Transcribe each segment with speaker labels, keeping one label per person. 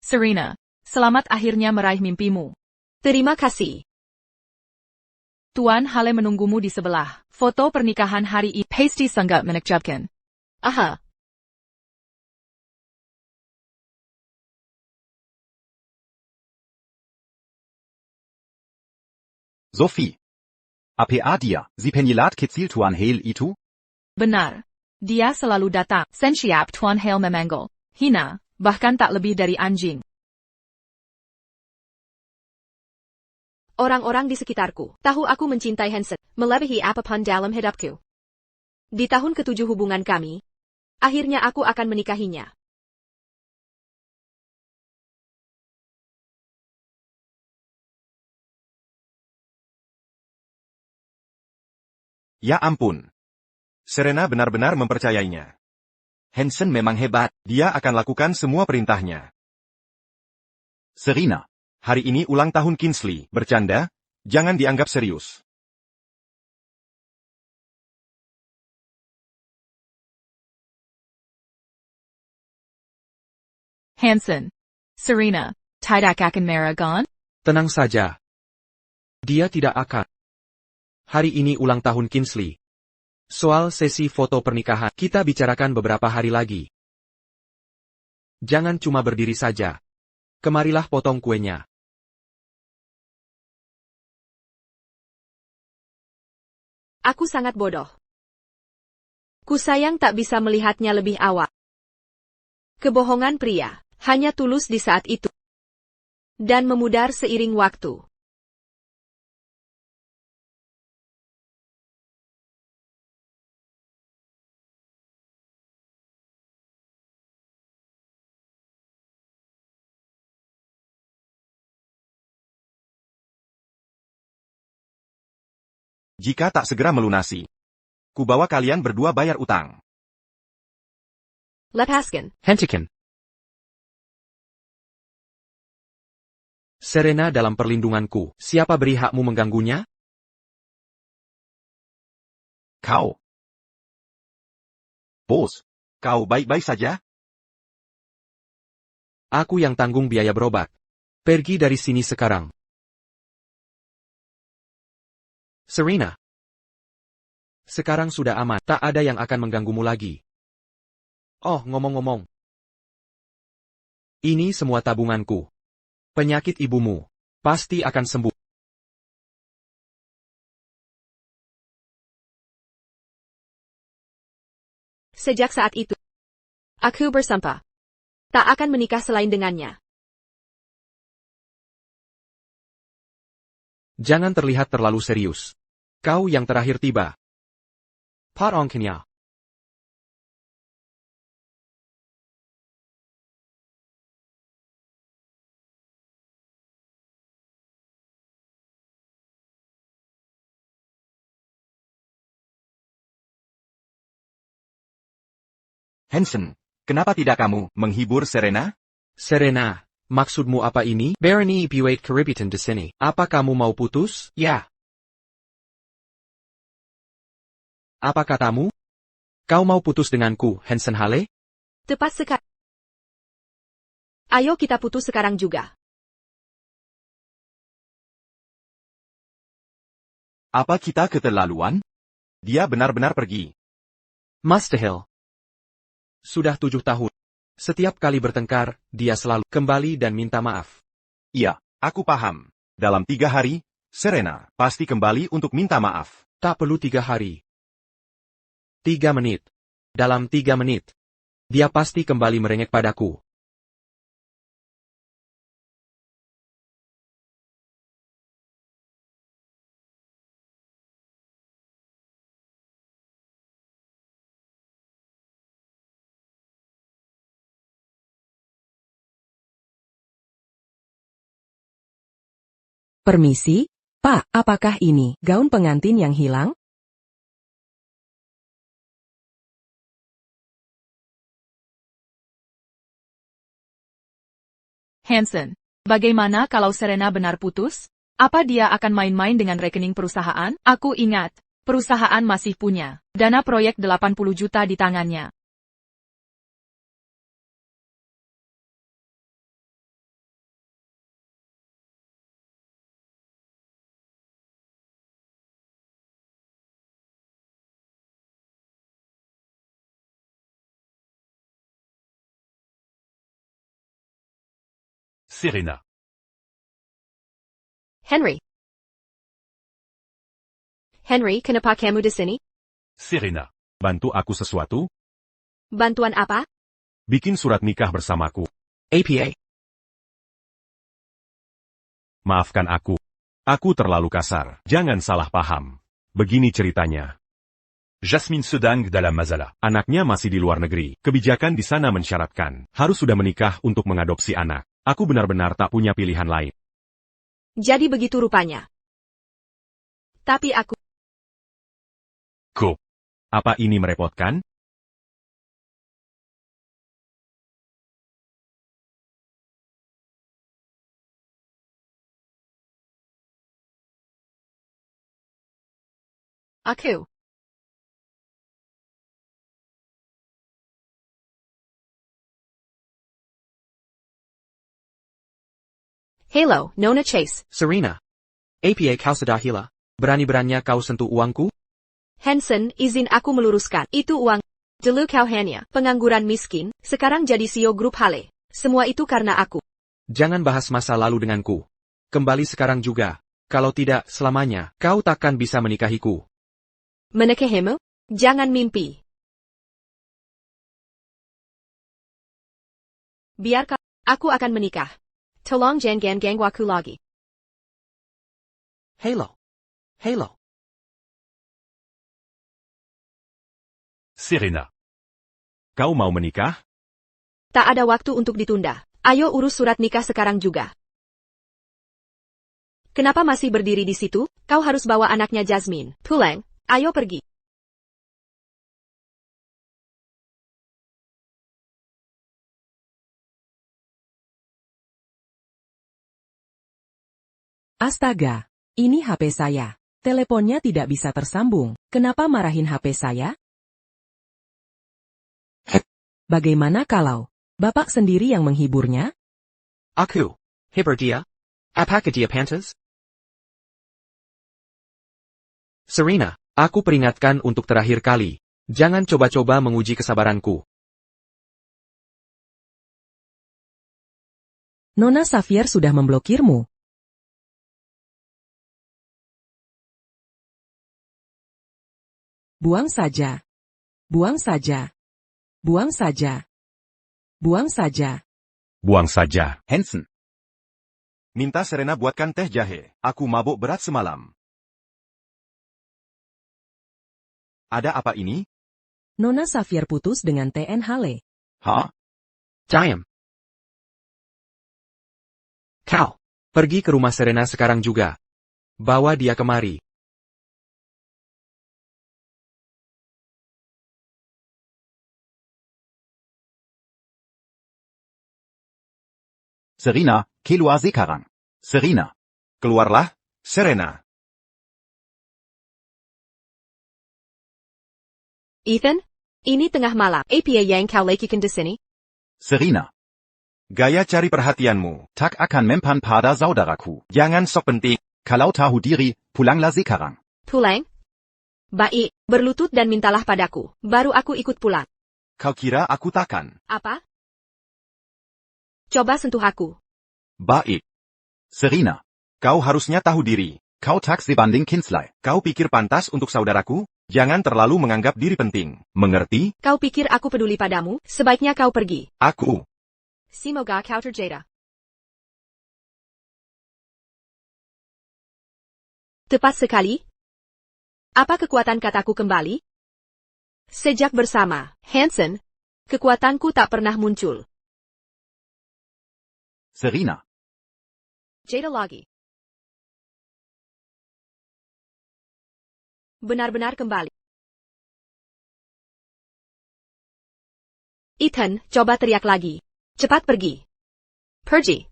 Speaker 1: Serena, selamat akhirnya meraih mimpimu.
Speaker 2: Terima kasih.
Speaker 1: Tuan Hale menunggumu di sebelah. Foto pernikahan hari ini. Pasti sangat menakjubkan.
Speaker 2: Aha.
Speaker 3: Sophie. APA dia, si penyilat kecil Tuan Hale itu?
Speaker 1: Benar. Dia selalu datang. Sensiap Tuan Hale memanggil. Hina, bahkan tak lebih dari anjing.
Speaker 2: Orang-orang di sekitarku tahu aku mencintai Hansen, melebihi apapun dalam hidupku. Di tahun ke-7 hubungan kami, akhirnya aku akan menikahinya.
Speaker 3: Ya ampun. Serena benar-benar mempercayainya. Hansen memang hebat, dia akan lakukan semua perintahnya. Serena, hari ini ulang tahun Kingsley, bercanda? Jangan dianggap serius.
Speaker 1: Hansen. Serena, tidak akan marah kan?
Speaker 4: Tenang saja. Dia tidak akan. Hari ini ulang tahun Kingsley. Soal sesi foto pernikahan, kita bicarakan beberapa hari lagi. Jangan cuma berdiri saja. Kemarilah potong kuenya.
Speaker 2: Aku sangat bodoh. Ku sayang tak bisa melihatnya lebih awal. Kebohongan pria hanya tulus di saat itu dan memudar seiring waktu.
Speaker 3: Jika tak segera melunasi, ku bawa kalian berdua bayar utang.
Speaker 2: Lepaskan.
Speaker 4: Hentikan. Serena dalam perlindunganku, siapa beri hakmu mengganggunya?
Speaker 3: Kau. Bos, kau baik-baik saja?
Speaker 4: Aku yang tanggung biaya berobat. Pergi dari sini sekarang. Serena. Sekarang sudah aman, tak ada yang akan mengganggumu lagi. Oh, ngomong-ngomong. Ini semua tabunganku. Penyakit ibumu pasti akan sembuh.
Speaker 2: Sejak saat itu, aku bersumpah tak akan menikah selain dengannya.
Speaker 4: Jangan terlihat terlalu serius. Kau yang terakhir tiba. Parongkenya.
Speaker 3: Hansen, kenapa tidak kamu menghibur Serena?
Speaker 4: Serena, maksudmu apa ini? Barony Buate Karibitan di sini. Apa kamu mau putus? Ya. Apa katamu? Kau mau putus denganku, Hansen Hale?
Speaker 2: Tepat sekali. Ayo kita putus sekarang juga.
Speaker 3: Apa kita keterlaluan? Dia benar-benar pergi.
Speaker 4: Mustahil. Sudah 7 tahun. Setiap kali bertengkar, dia selalu kembali dan minta maaf.
Speaker 3: Iya, aku paham. Dalam 3 hari, Serena pasti kembali untuk minta maaf.
Speaker 4: Tak perlu 3 hari. 3 menit. Dalam 3 menit. Dia pasti kembali merengek padaku.
Speaker 5: Permisi, Pak, apakah ini gaun pengantin yang hilang?
Speaker 1: Hansen, bagaimana kalau Serena benar putus? Apa dia akan main-main dengan rekening perusahaan? Aku ingat, perusahaan masih punya dana proyek 80 juta di tangannya.
Speaker 6: Serena.
Speaker 2: Henry. Henry, kenapa kamu di sini?
Speaker 6: Serena.
Speaker 3: Bantu aku sesuatu?
Speaker 2: Bantuan apa?
Speaker 3: Bikin surat nikah bersamaku.
Speaker 4: APA.
Speaker 3: Maafkan aku. Aku terlalu kasar. Jangan salah paham. Begini ceritanya.
Speaker 6: Jasmine se dingue de la Mazala.
Speaker 3: Anaknya masih di luar negeri. Kebijakan di sana mensyaratkan harus sudah menikah untuk mengadopsi anak. Aku benar-benar tak punya pilihan lain.
Speaker 2: Jadi begitu rupanya. Tapi aku...
Speaker 6: Ko.
Speaker 3: Apa ini merepotkan?
Speaker 2: Aku. Halo, Nona Chase.
Speaker 4: Serena. APA kau sudah gila. Berani-beraninya kau sentuh uangku?
Speaker 2: Hanson, izin aku meluruskan. Itu uang. Dulu kau hanya pengangguran miskin, sekarang jadi CEO grup Hale. Semua itu karena aku.
Speaker 4: Jangan bahas masa lalu denganku. Kembali sekarang juga. Kalau tidak, selamanya, kau takkan bisa menikahiku.
Speaker 2: Menikahimu? Jangan mimpi. Biarkan, aku akan menikah. Tolong jangan ganggu aku lagi.
Speaker 4: Halo. Halo.
Speaker 6: Serena.
Speaker 3: Kau mau menikah?
Speaker 2: Tak ada waktu untuk ditunda. Ayo urus surat nikah sekarang juga. Kenapa masih berdiri di situ? Kau harus bawa anaknya Jasmine. Pulang, ayo pergi.
Speaker 5: Astaga, ini HP saya. Teleponnya tidak bisa tersambung. Kenapa marahin HP saya? Bagaimana kalau Bapak sendiri yang menghiburnya?
Speaker 4: Aku. Hibur dia. Apakah dia pantas? Serena, aku peringatkan untuk terakhir kali. Jangan coba-coba menguji kesabaranku.
Speaker 5: Nona Xavier sudah memblokirmu. Buang saja. Buang saja. Buang saja. Buang saja.
Speaker 3: Buang saja. Hanson. Minta Serena buatkan teh jahe. Aku mabuk berat semalam. Ada apa ini?
Speaker 5: Nona Xavier putus dengan TN Hale.
Speaker 3: Hah?
Speaker 4: Diam. Kau. Pergi ke rumah Serena sekarang juga. Bawa dia kemari.
Speaker 3: Serena, keluar sekarang. Serena. Keluarlah, Serena.
Speaker 2: Ethan? Ini tengah malam. APA yang kau lakukan di sini?
Speaker 3: Serena. Gaya cari perhatianmu. Tak akan mempan pada saudaraku. Jangan sok penting. Kalau tahu diri, pulanglah sekarang.
Speaker 2: Pulang? Baik, berlutut dan mintalah padaku. Baru aku ikut pulang.
Speaker 3: Kau kira aku takkan?
Speaker 2: Apa? Coba sentuh aku.
Speaker 3: Baik. Serena. Kau harusnya tahu diri. Kau tak sebanding Kinsley. Kau pikir pantas untuk saudaraku? Jangan terlalu menganggap diri penting. Mengerti?
Speaker 2: Kau pikir aku peduli padamu? Sebaiknya kau pergi.
Speaker 3: Aku.
Speaker 2: Semoga kau terjeda. Tepat sekali. Apa kekuatan kataku kembali? Sejak bersama Hanson, kekuatanku tak pernah muncul.
Speaker 3: Serena.
Speaker 2: Jada lagi. Benar-benar kembali. Ethan, coba teriak lagi. Cepat pergi. Pergi.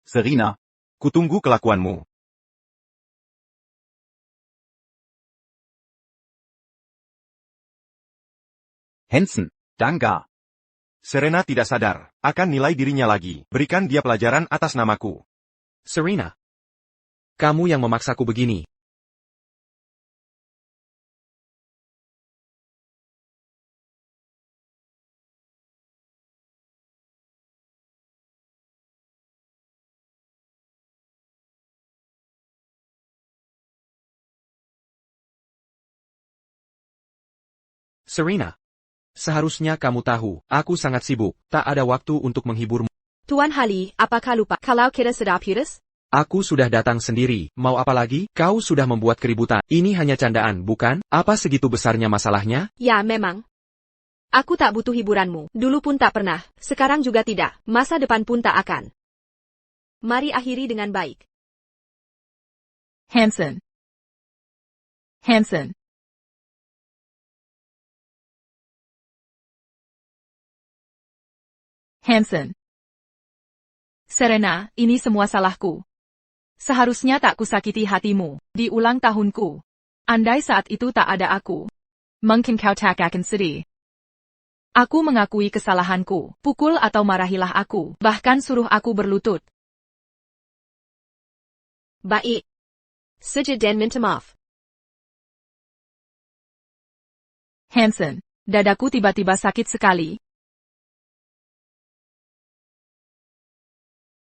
Speaker 3: Serena. Kutunggu kelakuanmu. Hanson. Dangga. Serena tidak sadar akan nilai dirinya lagi. Berikan dia pelajaran atas namaku.
Speaker 4: Serena. Kamu yang memaksaku begini. Serena. Seharusnya kamu tahu, aku sangat sibuk, tak ada waktu untuk menghiburmu.
Speaker 2: Tuan Hali, apakah lupa kalau kita sedang putus?
Speaker 4: Aku sudah datang sendiri, mau apa lagi? Kau sudah membuat keributan. Ini hanya candaan, bukan? Apa segitu besarnya masalahnya?
Speaker 2: Ya memang. Aku tak butuh hiburanmu. Dulu pun tak pernah, sekarang juga tidak. Masa depan pun tak akan. Mari akhiri dengan baik.
Speaker 1: Hansen. Hansen. Hansen. Serena, ini semua salahku. Seharusnya tak kusakiti hatimu, di ulang tahunku. Andai saat itu tak ada aku, mungkin kau tak akan sedih. Aku mengakui kesalahanku, pukul atau marahilah aku, bahkan suruh aku berlutut.
Speaker 2: Baik. Sujud dan minta maaf.
Speaker 1: Hansen, dadaku tiba-tiba sakit sekali.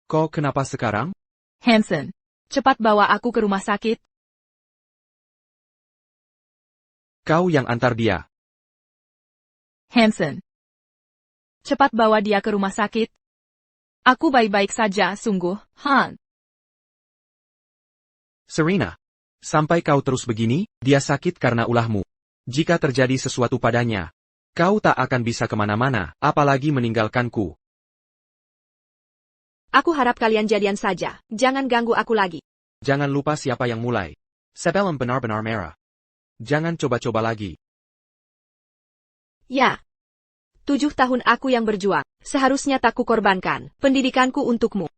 Speaker 4: Kau kenapa sekarang?
Speaker 1: Hansen, cepat bawa aku ke rumah sakit.
Speaker 4: Kau yang antar dia.
Speaker 1: Hansen, cepat bawa dia ke rumah sakit. Aku baik-baik saja, sungguh, Han.
Speaker 4: Serena. Sampai kau terus begini, dia sakit karena ulahmu. Jika terjadi sesuatu padanya, kau tak akan bisa kemana-mana, apalagi meninggalkanku.
Speaker 2: Aku harap kalian jadian saja. Jangan ganggu aku lagi.
Speaker 4: Jangan lupa siapa yang mulai. Sebelum benar-benar merah. Jangan coba-coba lagi.
Speaker 2: Ya. 7 tahun aku yang berjuang. Seharusnya tak kukorbankan pendidikanku untukmu.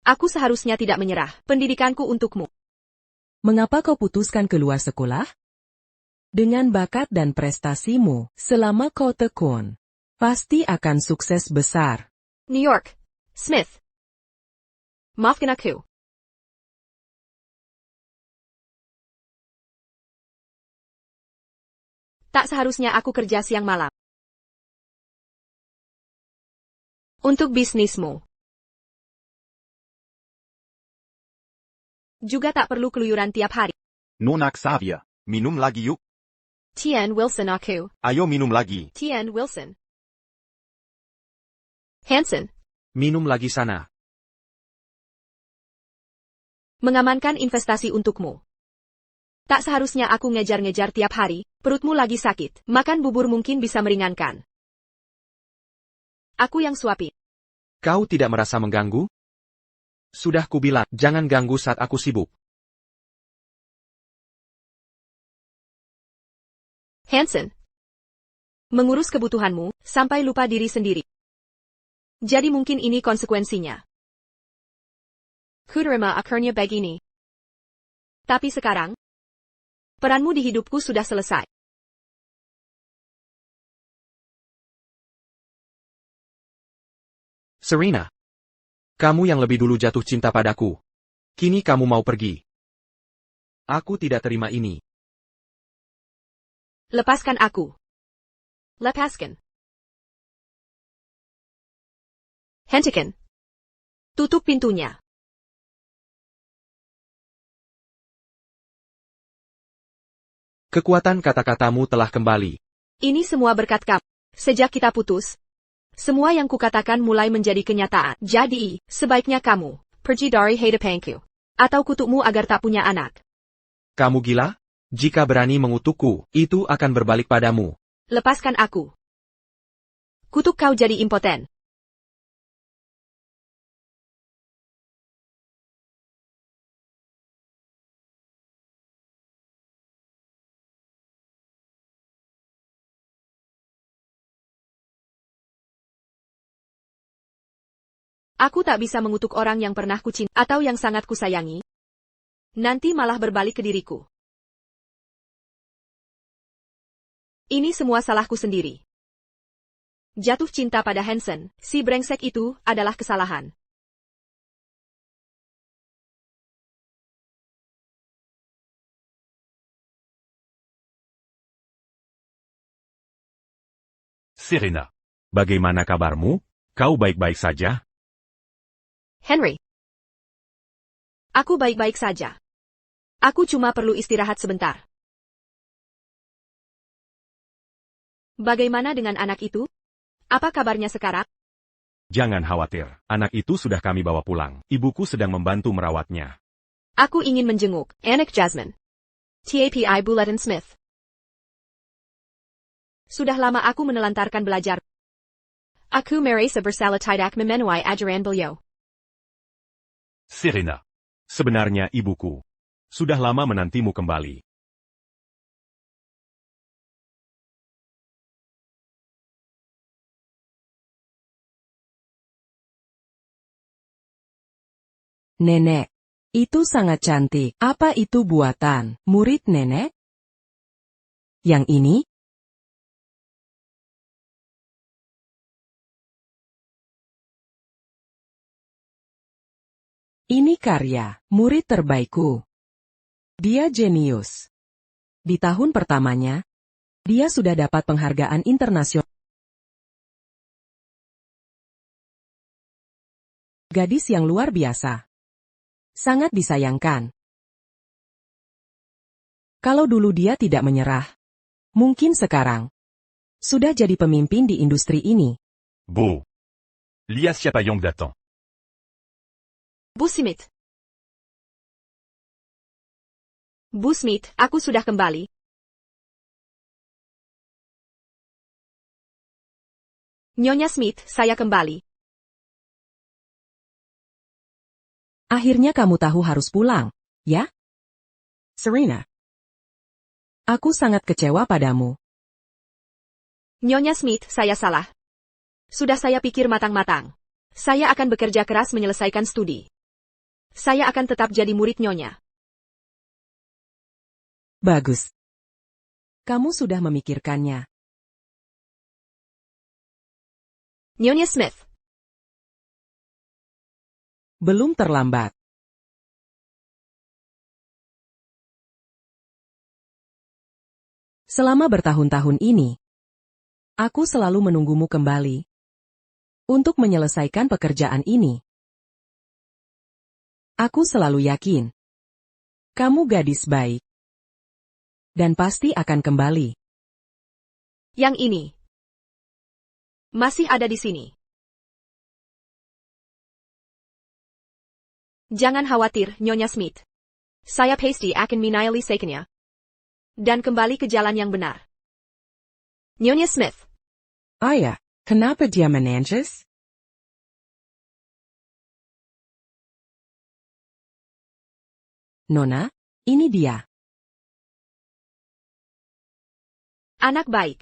Speaker 2: Aku seharusnya tidak menyerah pendidikanku untukmu.
Speaker 5: Mengapa kau putuskan keluar sekolah? Dengan bakat dan prestasimu, selama kau tekun, pasti akan sukses besar.
Speaker 2: New York. Smith. Maafkan aku. Tak seharusnya aku kerja siang malam. Untuk bisnismu. Juga tak perlu keluyuran tiap hari.
Speaker 3: Nona Xavier, minum lagi yuk.
Speaker 2: Tian Wilson aku.
Speaker 3: Ayo minum lagi.
Speaker 2: Tian Wilson. Hansen.
Speaker 4: Minum lagi sana.
Speaker 2: Mengamankan investasi untukmu. Tak seharusnya aku ngejar-ngejar tiap hari, perutmu lagi sakit, makan bubur mungkin bisa meringankan. Aku yang suapi.
Speaker 4: Kau tidak merasa mengganggu? Sudah kubilang, jangan ganggu saat aku sibuk.
Speaker 2: Hansen. Mengurus kebutuhanmu, sampai lupa diri sendiri. Jadi mungkin ini konsekuensinya. Kuterima akhirnya begini. Tapi sekarang, peranmu di hidupku sudah selesai.
Speaker 4: Serena. Kamu yang lebih dulu jatuh cinta padaku. Kini kamu mau pergi. Aku tidak terima ini.
Speaker 2: Lepaskan aku. Lepaskan. Hentikan. Tutup pintunya.
Speaker 4: Kekuatan kata-katamu telah kembali.
Speaker 2: Ini semua berkat kamu. Sejak kita putus, semua yang kukatakan mulai menjadi kenyataan. Jadi, sebaiknya kamu pergi dari hidupku. Atau kutukmu agar tak punya anak.
Speaker 4: Kamu gila? Jika berani mengutukku, itu akan berbalik padamu.
Speaker 2: Lepaskan aku. Kutuk kau jadi impoten. Aku tak bisa mengutuk orang yang pernah kucintai atau yang sangat kusayangi. Nanti malah berbalik ke diriku. Ini semua salahku sendiri. Jatuh cinta pada Hansen, si brengsek itu, adalah kesalahan.
Speaker 6: Serena. Bagaimana kabarmu? Kau baik-baik saja?
Speaker 2: Henry. Aku baik-baik saja. Aku cuma perlu istirahat sebentar. Bagaimana dengan anak itu? Apa kabarnya sekarang?
Speaker 6: Jangan khawatir, anak itu sudah kami bawa pulang. Ibuku sedang membantu merawatnya.
Speaker 2: Aku ingin menjenguk anak Jasmine. TAPI Bulletin Smith. Sudah lama aku menelantarkan belajar. Aku merasa bersalah tidak memenuhi ajaran beliau.
Speaker 6: Serena.
Speaker 3: Sebenarnya ibuku.
Speaker 6: Sudah lama menantimu kembali.
Speaker 5: Nenek. Itu sangat cantik. Apa itu buatan murid nenek? Yang ini? Ini karya murid terbaikku. Dia jenius. Di tahun pertamanya, dia sudah dapat penghargaan internasional. Gadis yang luar biasa. Sangat disayangkan. Kalau dulu dia tidak menyerah, mungkin sekarang sudah jadi pemimpin di industri ini.
Speaker 6: Bu. Lia siapa yang datang?
Speaker 2: Bu Smith. Bu Smith, aku sudah kembali. Nyonya Smith, saya kembali.
Speaker 5: Akhirnya kamu tahu harus pulang, ya? Serena. Aku sangat kecewa padamu.
Speaker 2: Nyonya Smith, saya salah. Sudah saya pikir matang-matang. Saya akan bekerja keras menyelesaikan studi. Saya akan tetap jadi murid Nyonya.
Speaker 5: Bagus. Kamu sudah memikirkannya.
Speaker 2: Nyonya Smith.
Speaker 5: Belum terlambat. Selama bertahun-tahun ini, aku selalu menunggumu kembali untuk menyelesaikan pekerjaan ini. Aku selalu yakin kamu gadis baik dan pasti akan kembali.
Speaker 2: Yang ini masih ada di sini. Jangan khawatir, Nyonya Smith. Saya pasti akan menyelesaikannya dan kembali ke jalan yang benar. Nyonya Smith.
Speaker 5: Ayah, kenapa dia menangis? Nona, ini dia.
Speaker 2: Anak baik.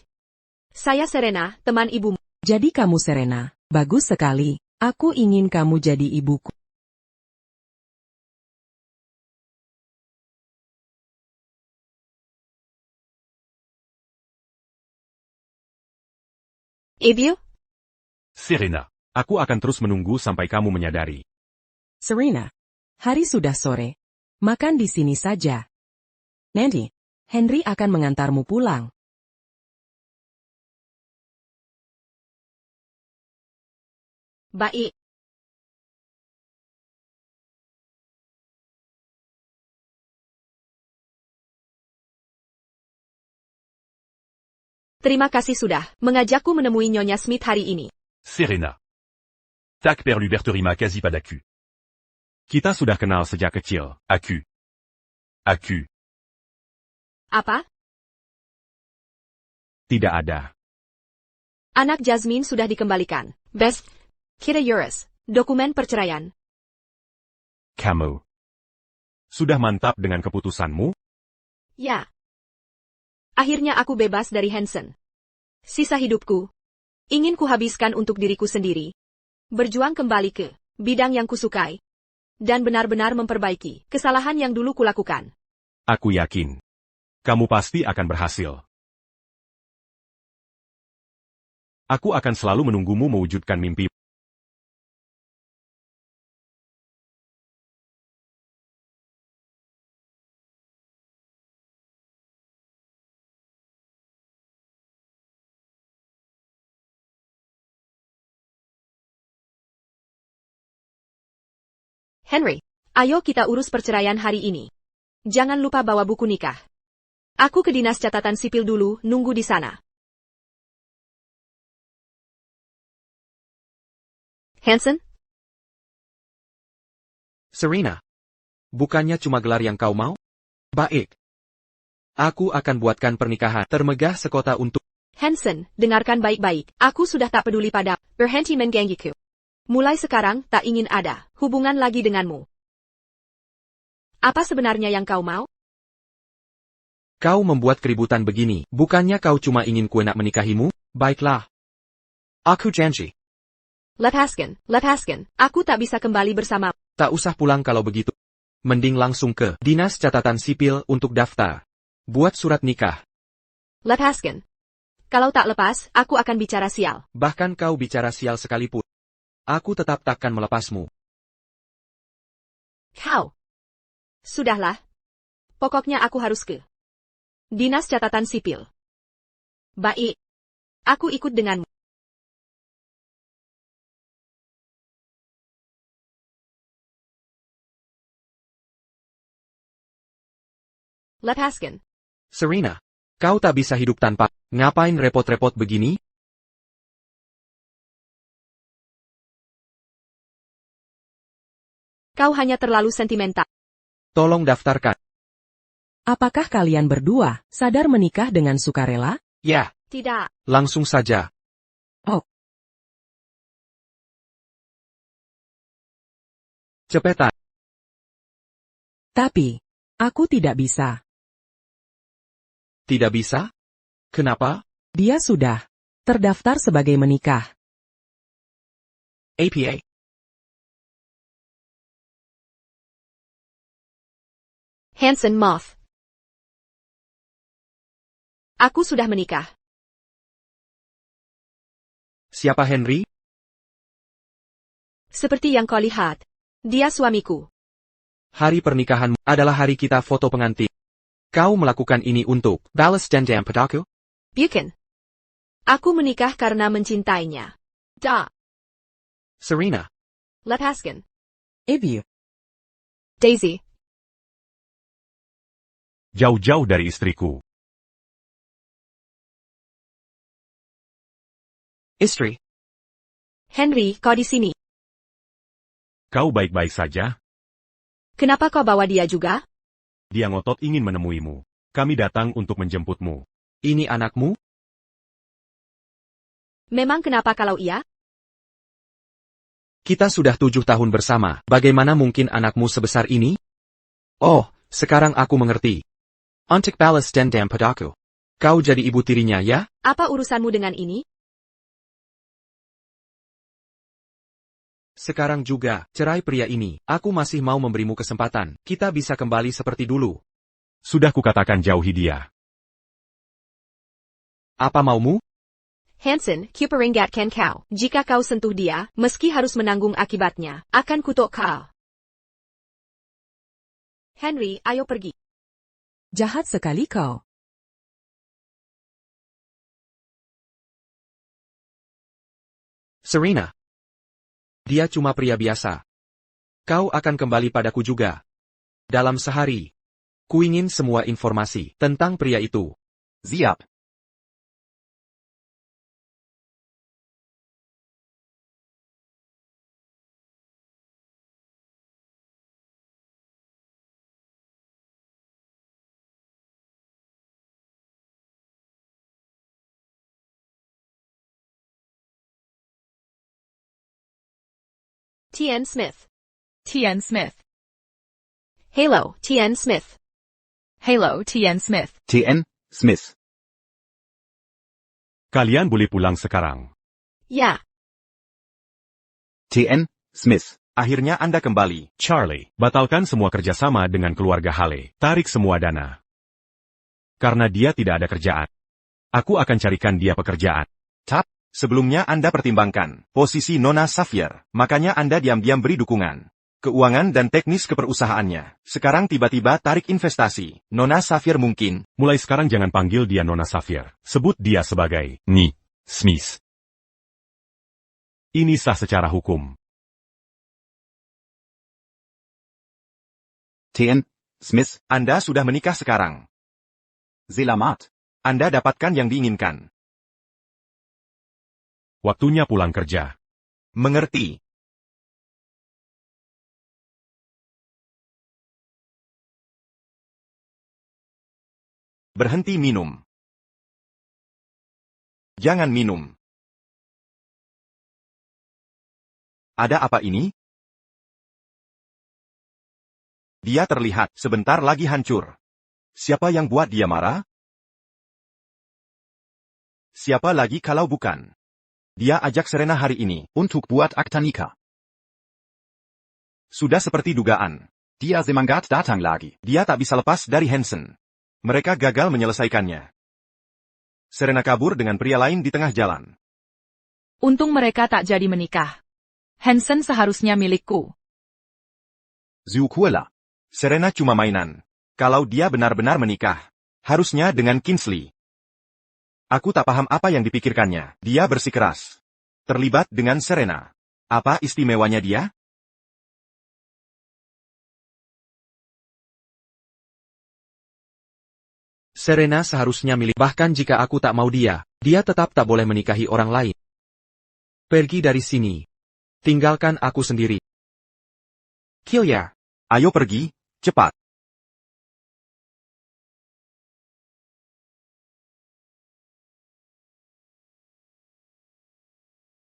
Speaker 2: Saya Serena, teman ibumu.
Speaker 5: Jadi kamu Serena, bagus sekali. Aku ingin kamu jadi ibuku.
Speaker 2: Ibu?
Speaker 6: Serena. Aku akan terus menunggu sampai kamu menyadari.
Speaker 5: Serena, hari sudah sore. Makan di sini saja. Nanti, Henry akan mengantarmu pulang.
Speaker 2: Baik. Terima kasih sudah mengajakku menemui Nyonya Smith hari ini.
Speaker 6: Serena. Tak perlu berterima kasih padaku. Kita sudah kenal sejak kecil, aku.
Speaker 2: Apa?
Speaker 6: Tidak ada.
Speaker 2: Anak Jasmine sudah dikembalikan. Best. Kita Eurus. Dokumen perceraian.
Speaker 6: Kamu. Sudah mantap dengan keputusanmu?
Speaker 2: Ya. Akhirnya aku bebas dari Hansen. Sisa hidupku ingin kuhabiskan untuk diriku sendiri. Berjuang kembali ke bidang yang kusukai. Dan benar-benar memperbaiki kesalahan yang dulu kulakukan.
Speaker 6: Aku yakin. Kamu pasti akan berhasil. Aku akan selalu menunggumu mewujudkan mimpi.
Speaker 2: Henry, ayo kita urus perceraian hari ini. Jangan lupa bawa buku nikah. Aku ke dinas catatan sipil dulu, nunggu di sana. Hanson?
Speaker 4: Serena. Bukannya cuma gelar yang kau mau? Baik. Aku akan buatkan pernikahan termegah sekota untuk...
Speaker 2: Hanson, dengarkan baik-baik. Aku sudah tak peduli pada berhenti menggangguku. Mulai sekarang, tak ingin ada hubungan lagi denganmu. Apa sebenarnya yang kau mau?
Speaker 4: Kau membuat keributan begini, bukannya kau cuma ingin ku nak menikahimu? Baiklah. Aku janji.
Speaker 2: Lepaskan. Aku tak bisa kembali bersama.
Speaker 4: Tak usah pulang kalau begitu. Mending langsung ke Dinas Catatan Sipil untuk daftar. Buat surat nikah.
Speaker 2: Lepaskan. Kalau tak lepas, aku akan bicara sial.
Speaker 4: Bahkan kau bicara sial sekalipun. Aku tetap takkan melepasmu.
Speaker 2: Kau. Sudahlah. Pokoknya aku harus ke Dinas Catatan Sipil. Baik. Aku ikut denganmu. Lepaskan.
Speaker 4: Serena, kau tak bisa hidup tanpa. Ngapain repot-repot begini?
Speaker 2: Kau hanya terlalu sentimental.
Speaker 4: Tolong daftarkan.
Speaker 5: Apakah kalian berdua sadar menikah dengan sukarela?
Speaker 4: Ya,
Speaker 2: Tidak.
Speaker 4: langsung saja.
Speaker 5: Oh.
Speaker 4: Cepetan.
Speaker 5: Tapi, aku tidak bisa.
Speaker 4: Tidak bisa? Kenapa?
Speaker 5: Dia sudah terdaftar sebagai menikah.
Speaker 4: APA.
Speaker 2: Hanson Moth. Aku sudah menikah.
Speaker 4: Siapa Henry?
Speaker 2: Seperti yang kau lihat. Dia suamiku.
Speaker 4: Hari pernikahanmu adalah hari kita foto pengantin. Kau melakukan ini untuk balas dendam padaku?
Speaker 2: Bukan. Aku menikah karena mencintainya.
Speaker 4: Serena.
Speaker 2: Lepaskan.
Speaker 5: Evie.
Speaker 2: Daisy.
Speaker 6: Jauh-jauh dari istriku.
Speaker 4: Istri.
Speaker 2: Henry, kau di sini.
Speaker 6: Kau baik-baik saja?
Speaker 2: Kenapa kau bawa dia juga?
Speaker 6: Dia ngotot ingin menemuimu. Kami datang untuk menjemputmu.
Speaker 4: Ini anakmu?
Speaker 2: Memang kenapa kalau iya?
Speaker 4: Kita sudah 7 tahun bersama. Bagaimana mungkin anakmu sebesar ini? Oh, sekarang aku mengerti. Untuk balas dendam padaku. Kau jadi ibu tirinya ya?
Speaker 2: Apa urusanmu dengan ini?
Speaker 4: Sekarang juga, cerai pria ini. Aku masih mau memberimu kesempatan. Kita bisa kembali seperti dulu.
Speaker 6: Sudah kukatakan jauhi dia.
Speaker 4: Apa maumu?
Speaker 2: Hanson, kuperingatkan kau. Jika kau sentuh dia, meski harus menanggung akibatnya, akan kutuk kau. Henry, ayo pergi.
Speaker 5: Jahat sekali kau.
Speaker 4: Serena. Dia cuma pria biasa. Kau akan kembali padaku juga. Dalam sehari. Kuingin semua informasi tentang pria itu.
Speaker 3: Siap.
Speaker 2: T.N. Smith.
Speaker 1: T.N. Smith.
Speaker 2: Halo, T.N. Smith.
Speaker 1: Halo, T.N. Smith.
Speaker 3: TN Smith.
Speaker 6: Kalian boleh pulang sekarang.
Speaker 2: Ya.
Speaker 3: TN Smith. Akhirnya Anda kembali.
Speaker 6: Charlie, batalkan semua kerjasama dengan keluarga Hale. Tarik semua dana. Karena dia tidak ada kerjaan. Aku akan carikan dia pekerjaan.
Speaker 3: Sebelumnya Anda pertimbangkan posisi Nona Xavier, makanya Anda diam-diam beri dukungan. Keuangan dan teknis keperusahaannya. Sekarang tiba-tiba tarik investasi. Nona Xavier mungkin.
Speaker 6: Mulai sekarang jangan panggil dia Nona Xavier. Sebut dia sebagai Ni Smith. Ini sah secara hukum.
Speaker 3: TN Smith, Anda sudah menikah sekarang. Selamat. Anda dapatkan yang diinginkan.
Speaker 6: Waktunya pulang kerja.
Speaker 3: Mengerti. Berhenti minum. Jangan minum. Ada apa ini? Dia terlihat sebentar lagi hancur. Siapa yang buat dia marah? Siapa lagi kalau bukan? Dia ajak Serena hari ini untuk buat akta nikah. Sudah seperti dugaan. Dia semangat datang lagi. Dia tak bisa lepas dari Hansen. Mereka gagal menyelesaikannya. Serena kabur dengan pria lain di tengah jalan.
Speaker 1: Untung mereka tak jadi menikah. Hansen seharusnya milikku.
Speaker 3: Zukuela. Serena cuma mainan. Kalau dia benar-benar menikah, harusnya dengan Kingsley. Aku tak paham apa yang dipikirkannya. Dia bersikeras. Terlibat dengan Serena. Apa istimewanya dia?
Speaker 4: Serena seharusnya milik, bahkan jika aku tak mau dia tetap tak boleh menikahi orang lain. Pergi dari sini. Tinggalkan aku sendiri.
Speaker 3: Kilya. Ayo pergi, cepat.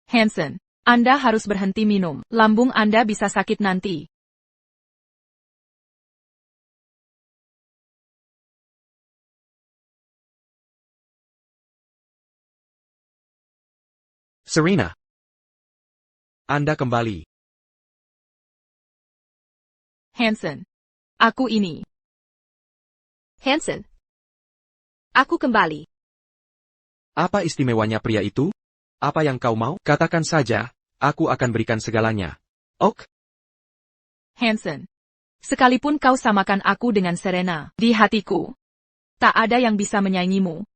Speaker 1: Hansen, Anda harus berhenti minum. Lambung Anda bisa sakit nanti.
Speaker 4: Serena. Anda kembali.
Speaker 1: Hansen. Aku ini.
Speaker 2: Hansen. Aku kembali.
Speaker 4: Apa istimewanya pria itu? Apa yang kau mau? Katakan saja, aku akan berikan segalanya. Ok?
Speaker 1: Hansen. Sekalipun kau samakan aku dengan Serena, di hatiku, tak ada yang bisa menyaingimu.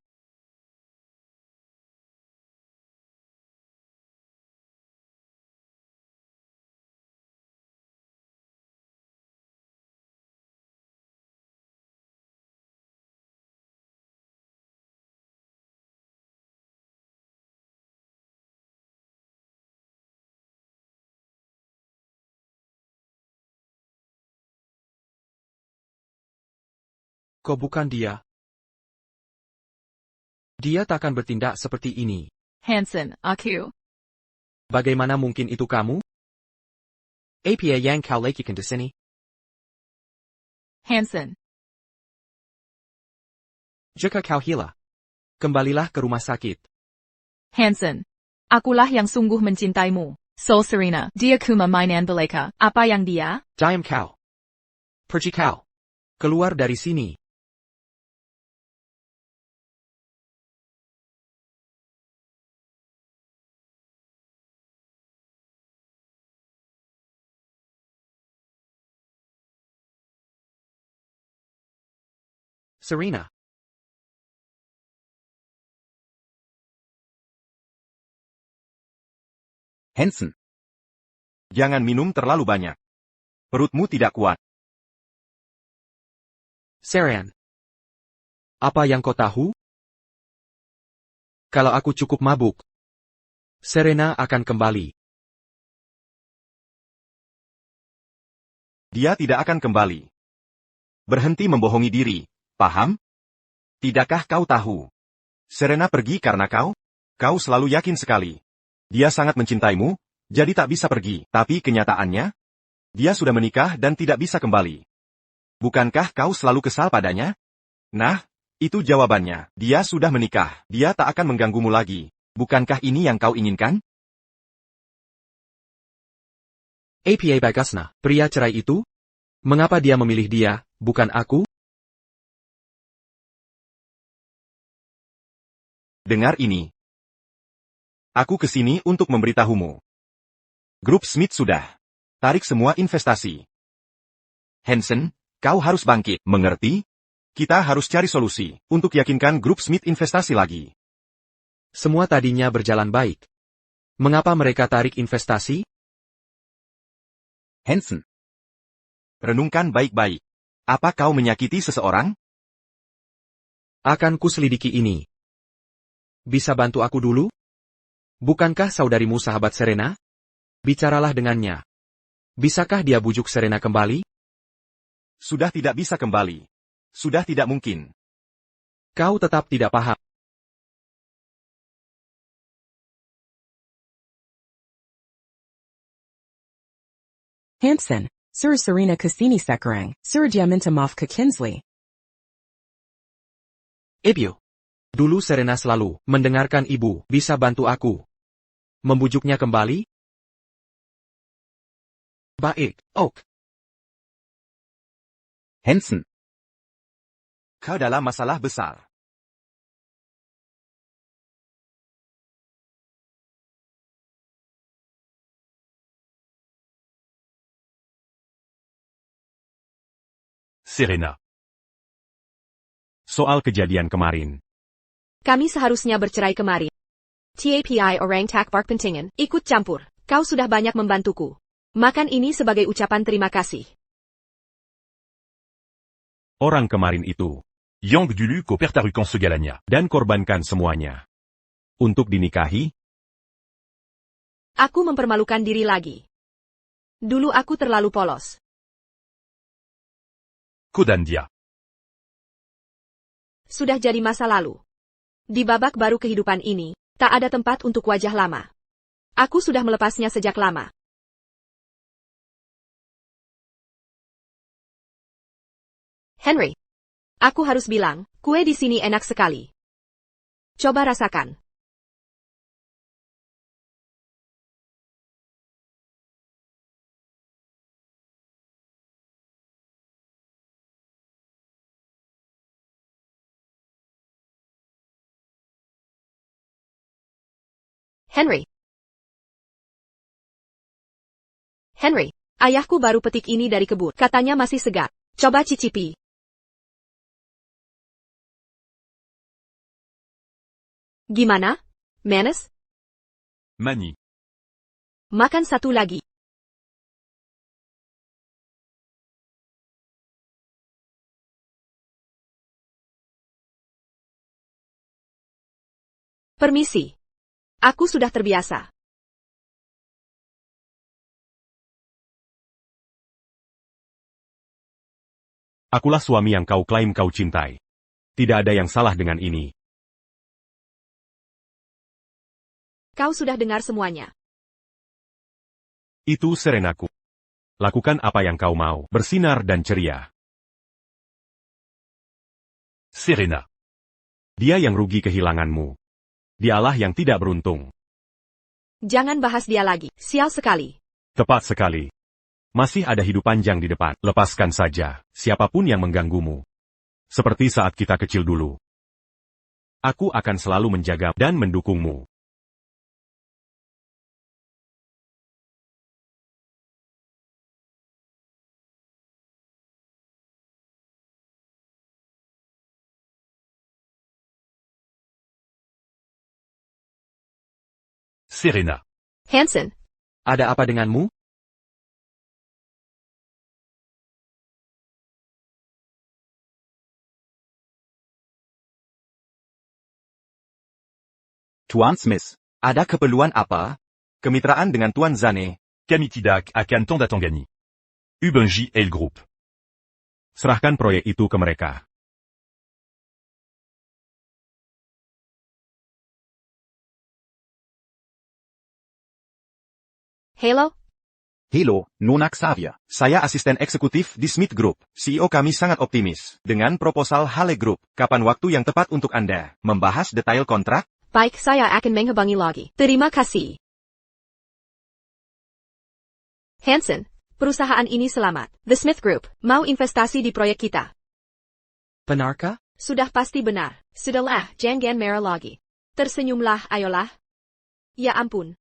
Speaker 4: Kau bukan dia. Dia takkan bertindak seperti ini.
Speaker 1: Hansen, aku.
Speaker 4: Bagaimana mungkin itu kamu? Apa yang kau lakukan di sini?
Speaker 1: Hansen.
Speaker 4: Jika kau hilang, kembalilah ke rumah sakit.
Speaker 1: Hansen. Akulah yang sungguh mencintaimu. Sol Serena, dia kuma mainan belaka. Apa yang dia?
Speaker 4: Diam kau. Pergi kau. Keluar dari sini. Serena.
Speaker 3: Hansen. Jangan minum terlalu banyak. Perutmu tidak kuat.
Speaker 4: Seren. Apa yang kau tahu? Kalau aku cukup mabuk, Serena akan kembali.
Speaker 3: Dia tidak akan kembali. Berhenti membohongi diri, paham? Tidakkah kau tahu? Serena pergi karena kau? Kau selalu yakin sekali. Dia sangat mencintaimu, jadi tak bisa pergi. Tapi kenyataannya? Dia sudah menikah dan tidak bisa kembali. Bukankah kau selalu kesal padanya? Nah, itu jawabannya. Dia sudah menikah. Dia tak akan mengganggumu lagi. Bukankah ini yang kau inginkan?
Speaker 4: Apa bagusnya, pria cerai itu? Mengapa dia memilih dia, bukan aku?
Speaker 3: Dengar ini. Aku kesini untuk memberitahumu. Grup Smith sudah tarik semua investasi. Hansen, kau harus bangkit, mengerti? Kita harus cari solusi untuk yakinkan Grup Smith investasi lagi.
Speaker 4: Semua tadinya berjalan baik. Mengapa mereka tarik investasi?
Speaker 3: Hansen. Renungkan baik-baik. Apa kau menyakiti seseorang?
Speaker 4: Akan kuselidiki ini. Bisa bantu aku dulu? Bukankah saudarimu sahabat Serena? Bicaralah dengannya. Bisakah dia bujuk Serena kembali?
Speaker 3: Sudah tidak bisa kembali. Sudah tidak mungkin.
Speaker 4: Kau tetap tidak paham.
Speaker 5: Hansen, Sir Serena Cassini Sekarang, Sir Diaminta Mafka Kinsley.
Speaker 4: Ibu. Dulu Serena selalu mendengarkan ibu, bisa bantu aku membujuknya kembali? Baik, Oak.
Speaker 3: Hansen. Kau dalam masalah besar.
Speaker 6: Serena. Soal kejadian kemarin.
Speaker 2: Kami seharusnya bercerai kemarin. TAPI orang tak berpentingan, ikut campur. Kau sudah banyak membantuku. Makan ini sebagai ucapan terima kasih.
Speaker 6: Orang kemarin itu.
Speaker 7: Yang dulu kau pertaruhkan segalanya.
Speaker 6: Dan korbankan semuanya. Untuk dinikahi?
Speaker 2: Aku mempermalukan diri lagi. Dulu aku terlalu polos.
Speaker 7: Kau dan dia.
Speaker 2: Sudah jadi masa lalu. Di babak baru kehidupan ini, tak ada tempat untuk wajah lama. Aku sudah melepasnya sejak lama. Henry. Aku harus bilang, kue di sini enak sekali. Coba rasakan. Henry. Henry, ayahku baru petik ini dari kebun. Katanya masih segar. Coba cicipi. Gimana? Manis?
Speaker 7: Mani.
Speaker 2: Makan satu lagi. Permisi. Aku sudah terbiasa.
Speaker 6: Akulah suami yang kau klaim kau cintai. Tidak ada yang salah dengan ini.
Speaker 2: Kau sudah dengar semuanya.
Speaker 6: Itu Serenaku. Lakukan apa yang kau mau, bersinar dan ceria.
Speaker 7: Serena.
Speaker 6: Dia yang rugi kehilanganmu. Dialah yang tidak beruntung.
Speaker 2: Jangan bahas dia lagi. Sial sekali.
Speaker 6: Tepat sekali. Masih ada hidup panjang di depan. Lepaskan saja, siapapun yang mengganggumu. Seperti saat kita kecil dulu. Aku akan selalu menjaga dan mendukungmu.
Speaker 7: Serena.
Speaker 2: Hansen.
Speaker 4: Ada apa denganmu?
Speaker 3: Tuan Smith, ada keperluan apa? Kemitraan dengan Tuan Zane.
Speaker 7: Kamitidak akan tanda tangani. Ubenji et le groupe.
Speaker 6: Serahkan proyek itu ke mereka.
Speaker 2: Halo?
Speaker 3: Halo, Nona Xavier. Saya asisten eksekutif di Smith Group. CEO kami sangat optimis. Dengan proposal Hale Group, kapan waktu yang tepat untuk Anda membahas detail kontrak?
Speaker 2: Baik, saya akan menghubungi lagi. Terima kasih. Hansen, perusahaan ini selamat. The Smith Group mau investasi di proyek kita.
Speaker 4: Benarkah?
Speaker 2: Sudah pasti benar. Sudahlah, jangan merah lagi. Tersenyumlah, ayolah. Ya ampun.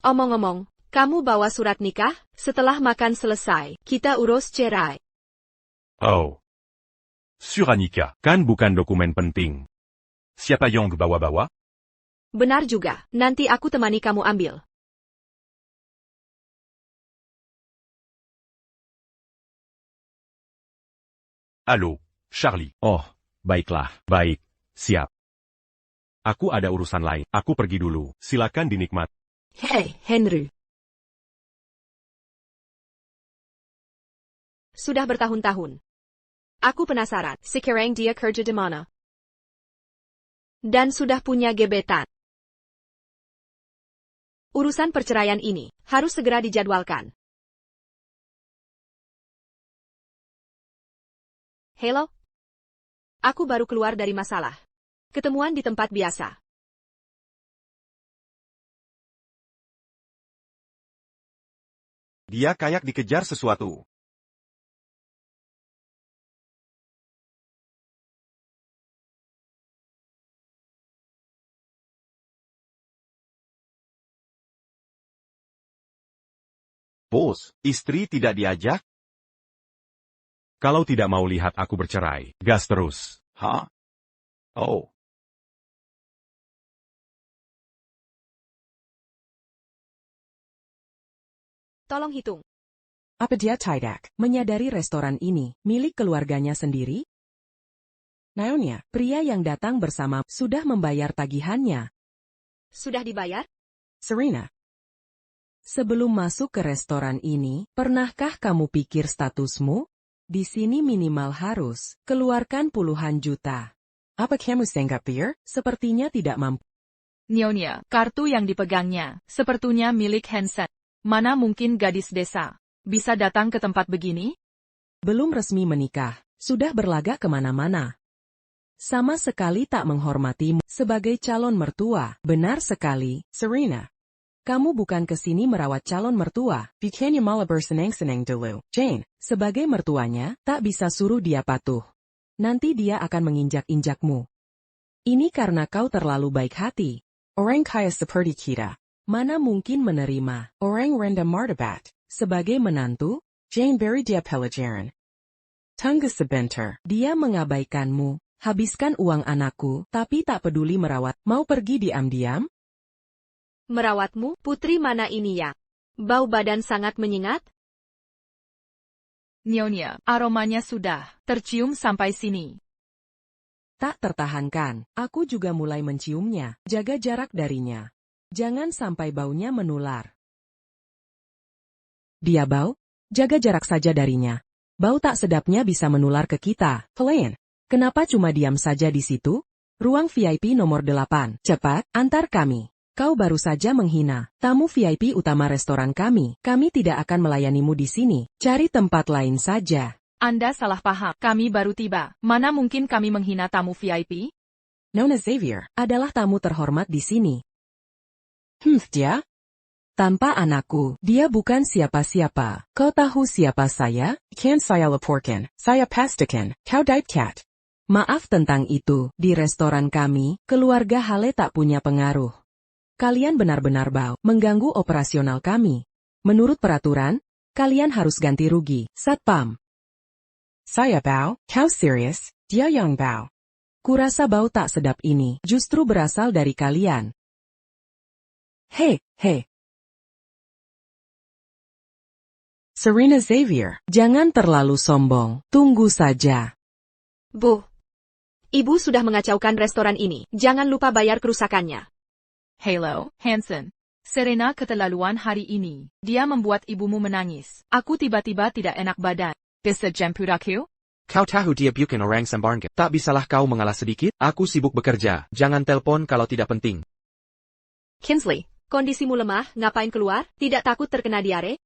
Speaker 2: Omong-omong, kamu bawa surat nikah? Setelah makan selesai, kita urus cerai.
Speaker 7: Oh. Suranika.
Speaker 6: Kan bukan dokumen penting.
Speaker 7: Siapa yang bawa-bawa?
Speaker 2: Benar juga, nanti aku temani kamu ambil.
Speaker 7: Halo, Charlie.
Speaker 6: Oh, baiklah, baik, siap. Aku ada urusan lain, aku pergi dulu, silakan dinikmati.
Speaker 2: Hei, Henry. Sudah bertahun-tahun. Aku penasaran, sekarang dia kerja di mana? Dan sudah punya gebetan. Urusan perceraian ini harus segera dijadwalkan. Halo? Aku baru keluar dari masalah. Ketemuan di tempat biasa.
Speaker 3: Dia kayak dikejar sesuatu. Bos, istri tidak diajak?
Speaker 6: Kalau tidak mau lihat aku bercerai, gas terus.
Speaker 3: Hah? Oh.
Speaker 2: Tolong hitung.
Speaker 5: Apa dia tidak menyadari restoran ini milik keluarganya sendiri? Naonya, pria yang datang bersama, sudah membayar tagihannya.
Speaker 2: Sudah dibayar?
Speaker 5: Serena. Sebelum masuk ke restoran ini, pernahkah kamu pikir statusmu? Di sini minimal harus keluarkan puluhan juta. Apa kamu sangat pikir? Sepertinya tidak mampu.
Speaker 1: Nyonya, kartu yang dipegangnya, sepertinya milik Hansen. Mana mungkin gadis desa bisa datang ke tempat begini?
Speaker 5: Belum resmi menikah, sudah berlagak kemana-mana. Sama sekali tak menghormatimu sebagai calon mertua. Benar sekali, Serena. Kamu bukan ke sini merawat calon mertua. Bukannya malah bersenang-senang dulu. Jane, sebagai mertuanya, tak bisa suruh dia patuh. Nanti dia akan menginjak-injakmu. Ini karena kau terlalu baik hati. Orang kaya seperti kita mana mungkin menerima orang rendah martabat sebagai menantu? Jane beri dia pelajaran. Tunggu sebentar, dia mengabaikanmu. Habiskan uang anakku, tapi tak peduli merawat. Mau pergi diam-diam?
Speaker 2: Merawatmu, putri mana ini ya? Bau badan sangat menyengat?
Speaker 1: Nyonya, aromanya sudah tercium sampai sini.
Speaker 5: Tak tertahankan, aku juga mulai menciumnya. Jaga jarak darinya. Jangan sampai baunya menular. Dia bau? Jaga jarak saja darinya. Bau tak sedapnya bisa menular ke kita. Helen, kenapa cuma diam saja di situ? Ruang VIP nomor 8. Cepat, antar kami. Kau baru saja menghina tamu VIP utama restoran kami. Kami tidak akan melayanimu di sini. Cari tempat lain saja.
Speaker 1: Anda salah paham. Kami baru tiba. Mana mungkin kami menghina tamu VIP?
Speaker 5: Nona Xavier adalah tamu terhormat di sini. Dia? Tanpa anakku, dia bukan siapa-siapa. Kau tahu siapa saya? Kan saya laporkan. Saya pastikan. Kau dipecat. Maaf tentang itu. Di restoran kami, keluarga Hale tak punya pengaruh. Kalian benar-benar bau, mengganggu operasional kami. Menurut peraturan, kalian harus ganti rugi. Satpam. Saya bau? Kau serius? Dia yang bau. Kurasa bau tak sedap ini justru berasal dari kalian. Hei. Serena Xavier, jangan terlalu sombong. Tunggu saja.
Speaker 2: Bu. Ibu sudah mengacaukan restoran ini. Jangan lupa bayar kerusakannya.
Speaker 1: Halo, Hansen. Serena keterlaluan hari ini. Dia membuat ibumu menangis. Aku tiba-tiba tidak enak badan. Bisa jemput aku?
Speaker 4: Kau tahu dia bukan orang sembarangan. Tak bisalah kau mengalah sedikit? Aku sibuk bekerja. Jangan telepon kalau tidak penting.
Speaker 2: Kinsley, kondisimu lemah, ngapain keluar? Tidak takut terkena diare?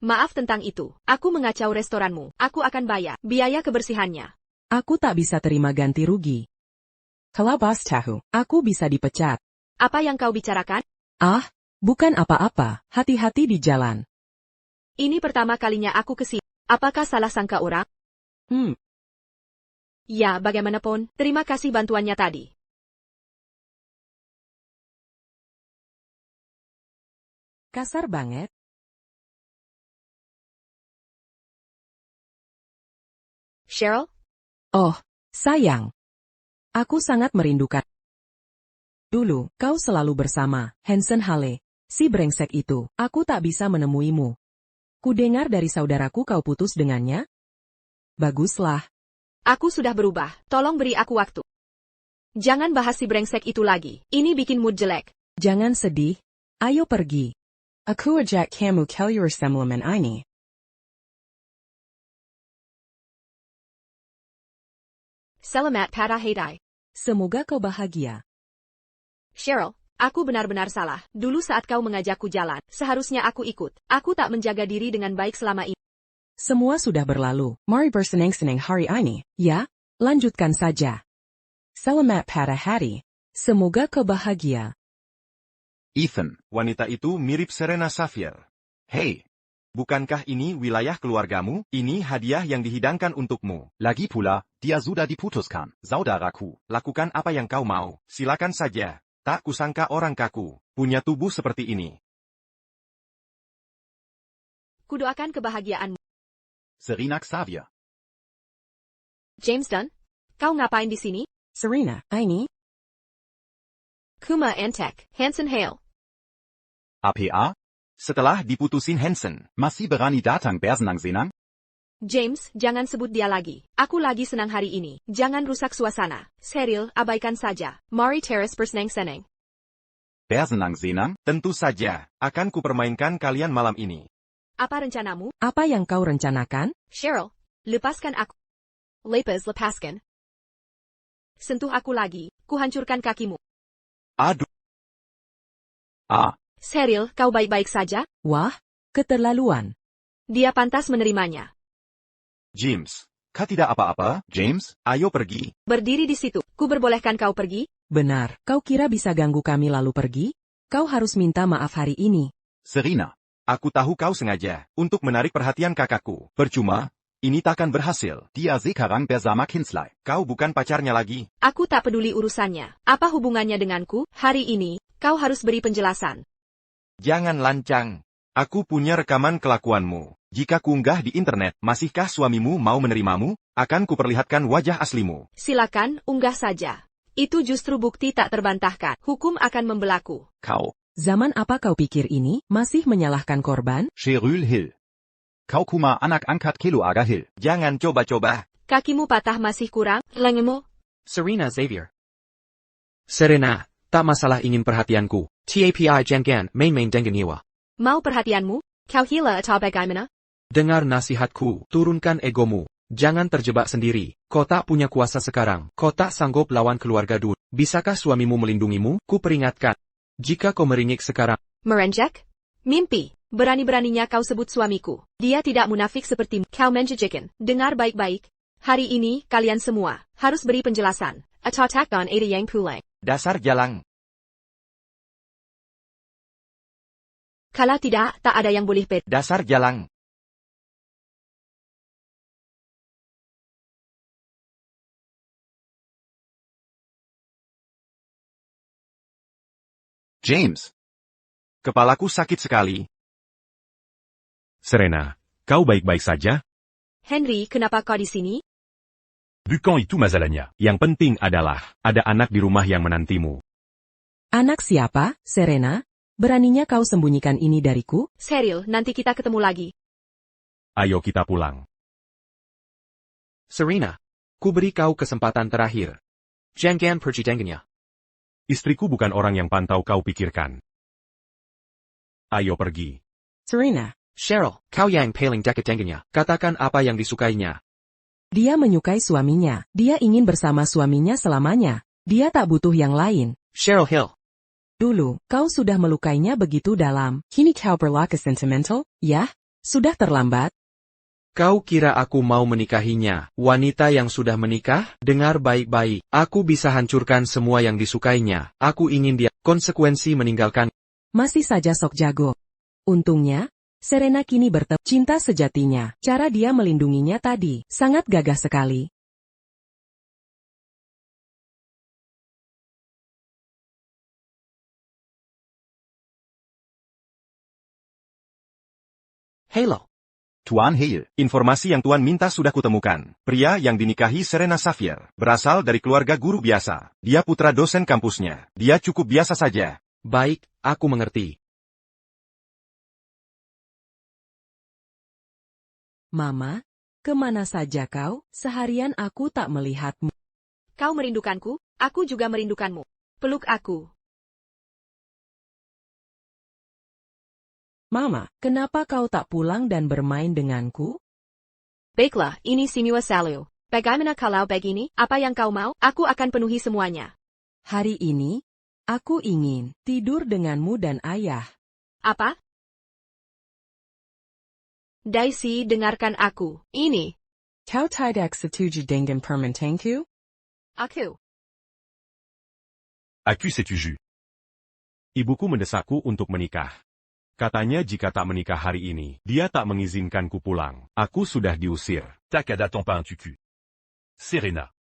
Speaker 2: Maaf tentang itu. Aku mengacau restoranmu. Aku akan bayar biaya kebersihannya.
Speaker 5: Aku tak bisa terima ganti rugi. Kalau bos tahu, aku bisa dipecat.
Speaker 2: Apa yang kau bicarakan?
Speaker 5: Ah, bukan apa-apa. Hati-hati di jalan.
Speaker 2: Ini pertama kalinya aku ke sini. Apakah salah sangka orang? Ya, bagaimanapun, terima kasih bantuannya tadi.
Speaker 5: Kasar banget.
Speaker 2: Cheryl?
Speaker 5: Oh, sayang. Aku sangat merindukan. Dulu, kau selalu bersama Hansen Hale, si brengsek itu. Aku tak bisa menemuimu. Kudengar dari saudaraku kau putus dengannya? Baguslah.
Speaker 2: Aku sudah berubah. Tolong beri aku waktu. Jangan bahas si brengsek itu lagi. Ini bikin mood jelek.
Speaker 5: Jangan sedih. Ayo pergi. Aku ajak kamu ke Yerusalem ini.
Speaker 2: Selamat pada hari.
Speaker 5: Semoga kau bahagia.
Speaker 2: Cheryl, aku benar-benar salah. Dulu saat kau mengajakku jalan, seharusnya aku ikut. Aku tak menjaga diri dengan baik selama ini.
Speaker 5: Semua sudah berlalu. Mari bersenang-senang hari ini. Ya, lanjutkan saja. Selamat pada hari. Semoga kau bahagia.
Speaker 3: Ethan, wanita itu mirip Serena Xavier. Hei, bukankah ini wilayah keluargamu? Ini hadiah yang dihidangkan untukmu.
Speaker 8: Lagi pula, dia sudah diputuskan, saudaraku.
Speaker 3: Lakukan apa yang kau mau. Silakan saja. Tak kusangka orang kaku punya tubuh seperti ini.
Speaker 2: Kudoakan kebahagiaanmu.
Speaker 8: Serena Xavier.
Speaker 2: James Dunn, kau ngapain di sini?
Speaker 5: Serena, ini?
Speaker 2: Kuma Antek, Hansen Hale.
Speaker 8: APA?
Speaker 3: Setelah diputusin Hansen,
Speaker 8: Masih berani datang bersenang-senang?
Speaker 2: James, jangan sebut dia lagi. Aku lagi senang hari ini. Jangan rusak suasana. Cheryl, abaikan saja. Mari Terrace bersenang-senang.
Speaker 8: Bersenang-senang?
Speaker 3: tentu saja akan kupermainkan kalian malam ini.
Speaker 2: Apa rencanamu?
Speaker 5: Apa yang kau rencanakan?
Speaker 2: Cheryl, lepaskan aku. Lepaskan. Sentuh aku lagi, kuhancurkan kakimu.
Speaker 3: Aduh,
Speaker 2: Cheryl, kau baik-baik saja?
Speaker 5: Wah, keterlaluan.
Speaker 2: Dia pantas menerimanya.
Speaker 3: James, kau tidak apa-apa?
Speaker 8: James?
Speaker 3: Ayo pergi.
Speaker 2: Berdiri di situ. Ku berbolehkan kau pergi?
Speaker 5: Benar, kau kira bisa ganggu kami lalu pergi? Kau harus minta maaf hari ini.
Speaker 8: Serena.
Speaker 3: Aku tahu kau sengaja untuk menarik perhatian kakakku. Percuma, ini takkan berhasil.
Speaker 8: Dia sekarang bersama Kinsley.
Speaker 3: Kau bukan pacarnya lagi.
Speaker 2: Aku tak peduli urusannya. Apa hubungannya denganku? Hari ini, kau harus beri penjelasan.
Speaker 3: Jangan lancang. Aku punya rekaman kelakuanmu. Jika kunggah di internet, masihkah suamimu mau menerimamu? Akan kuperlihatkan wajah aslimu.
Speaker 2: Silakan, unggah saja. Itu justru bukti tak terbantahkan. Hukum akan membelaku.
Speaker 8: Kau.
Speaker 5: Zaman apa kau pikir ini? Masih menyalahkan korban?
Speaker 8: Cheryl Hill. Kau kuma anak angkat kilo aga Hill.
Speaker 3: Jangan coba-coba.
Speaker 2: Kakimu patah masih kurang, lengemu.
Speaker 4: Serena Xavier. Serena, tak masalah ingin perhatianku. TAPI jangan main-main dengan nyawa.
Speaker 2: Mau perhatianmu? Kau gila atau bagaimana?
Speaker 4: Dengar nasihatku, turunkan egomu. Jangan terjebak sendiri. Kau tak punya kuasa sekarang. Kau tak sanggup lawan keluarga Dun. Bisakah suamimu melindungimu? Ku peringatkan. Jika kau meringik sekarang.
Speaker 2: Merenjak? Mimpi. Berani-beraninya kau sebut suamiku. Dia tidak munafik sepertimu. Kau menjejekan. Dengar baik-baik. Hari ini, kalian semua, harus beri penjelasan. Atau takkan ada yang pulang.
Speaker 3: Dasar jalang.
Speaker 2: Kalau tidak, tak ada yang boleh bet.
Speaker 3: Dasar jalang.
Speaker 8: James.
Speaker 3: Kepalaku sakit sekali.
Speaker 6: Serena, kau baik-baik saja?
Speaker 2: Henry, kenapa kau di sini?
Speaker 6: Bukan itu masalahnya. Yang penting adalah, ada anak di rumah yang menantimu.
Speaker 5: Anak siapa, Serena? Beraninya kau sembunyikan ini dariku?
Speaker 2: Cheryl, nanti kita ketemu lagi.
Speaker 6: Ayo kita pulang.
Speaker 4: Serena, ku beri kau kesempatan terakhir. Jangan pergi dengannya.
Speaker 6: Istriku bukan orang yang pantau kau pikirkan. Ayo pergi.
Speaker 5: Serena,
Speaker 4: Cheryl, kau yang paling dekat dengannya. Katakan apa yang disukainya.
Speaker 5: dia menyukai suaminya. Dia ingin bersama suaminya selamanya. Dia tak butuh yang lain.
Speaker 4: Cheryl Hill.
Speaker 5: Dulu, kau sudah melukainya begitu dalam. Kini kau berlaku sentimental? Yah, sudah terlambat.
Speaker 4: Kau kira aku mau menikahinya? Wanita yang sudah menikah? Dengar baik-baik. Aku bisa hancurkan semua yang disukainya. Aku ingin dia. Konsekuensi meninggalkan.
Speaker 5: Masih saja sok jago. Untungnya, Serena kini bertemu cinta sejatinya. Cara dia melindunginya tadi, sangat gagah sekali.
Speaker 4: Halo.
Speaker 8: Tuan Hill.
Speaker 3: Informasi yang Tuan minta sudah kutemukan. Pria yang dinikahi Serena Xavier berasal dari keluarga guru biasa. Dia putra dosen kampusnya. Dia cukup biasa saja.
Speaker 4: Baik, aku mengerti.
Speaker 5: Mama, kemana saja kau? Seharian aku tak melihatmu.
Speaker 2: Kau merindukanku, aku juga merindukanmu. Peluk aku.
Speaker 5: Mama, kenapa kau tak pulang dan bermain denganku?
Speaker 2: Baiklah, ini semua Salu. Bagaimana kalau begini, apa yang kau mau, aku akan penuhi semuanya.
Speaker 5: Hari ini, aku ingin tidur denganmu dan ayah.
Speaker 2: Apa? Daisy, dengarkan aku. Ini.
Speaker 5: Kau tidak setuju dengan permintaanku?
Speaker 2: Aku.
Speaker 7: Accuse-tu-ju.
Speaker 6: Ibuku mendesakku untuk menikah. Katanya jika tak menikah hari ini, dia tak mengizinkanku pulang. Aku sudah diusir.
Speaker 7: Takada t'en pas un tucu. Serena.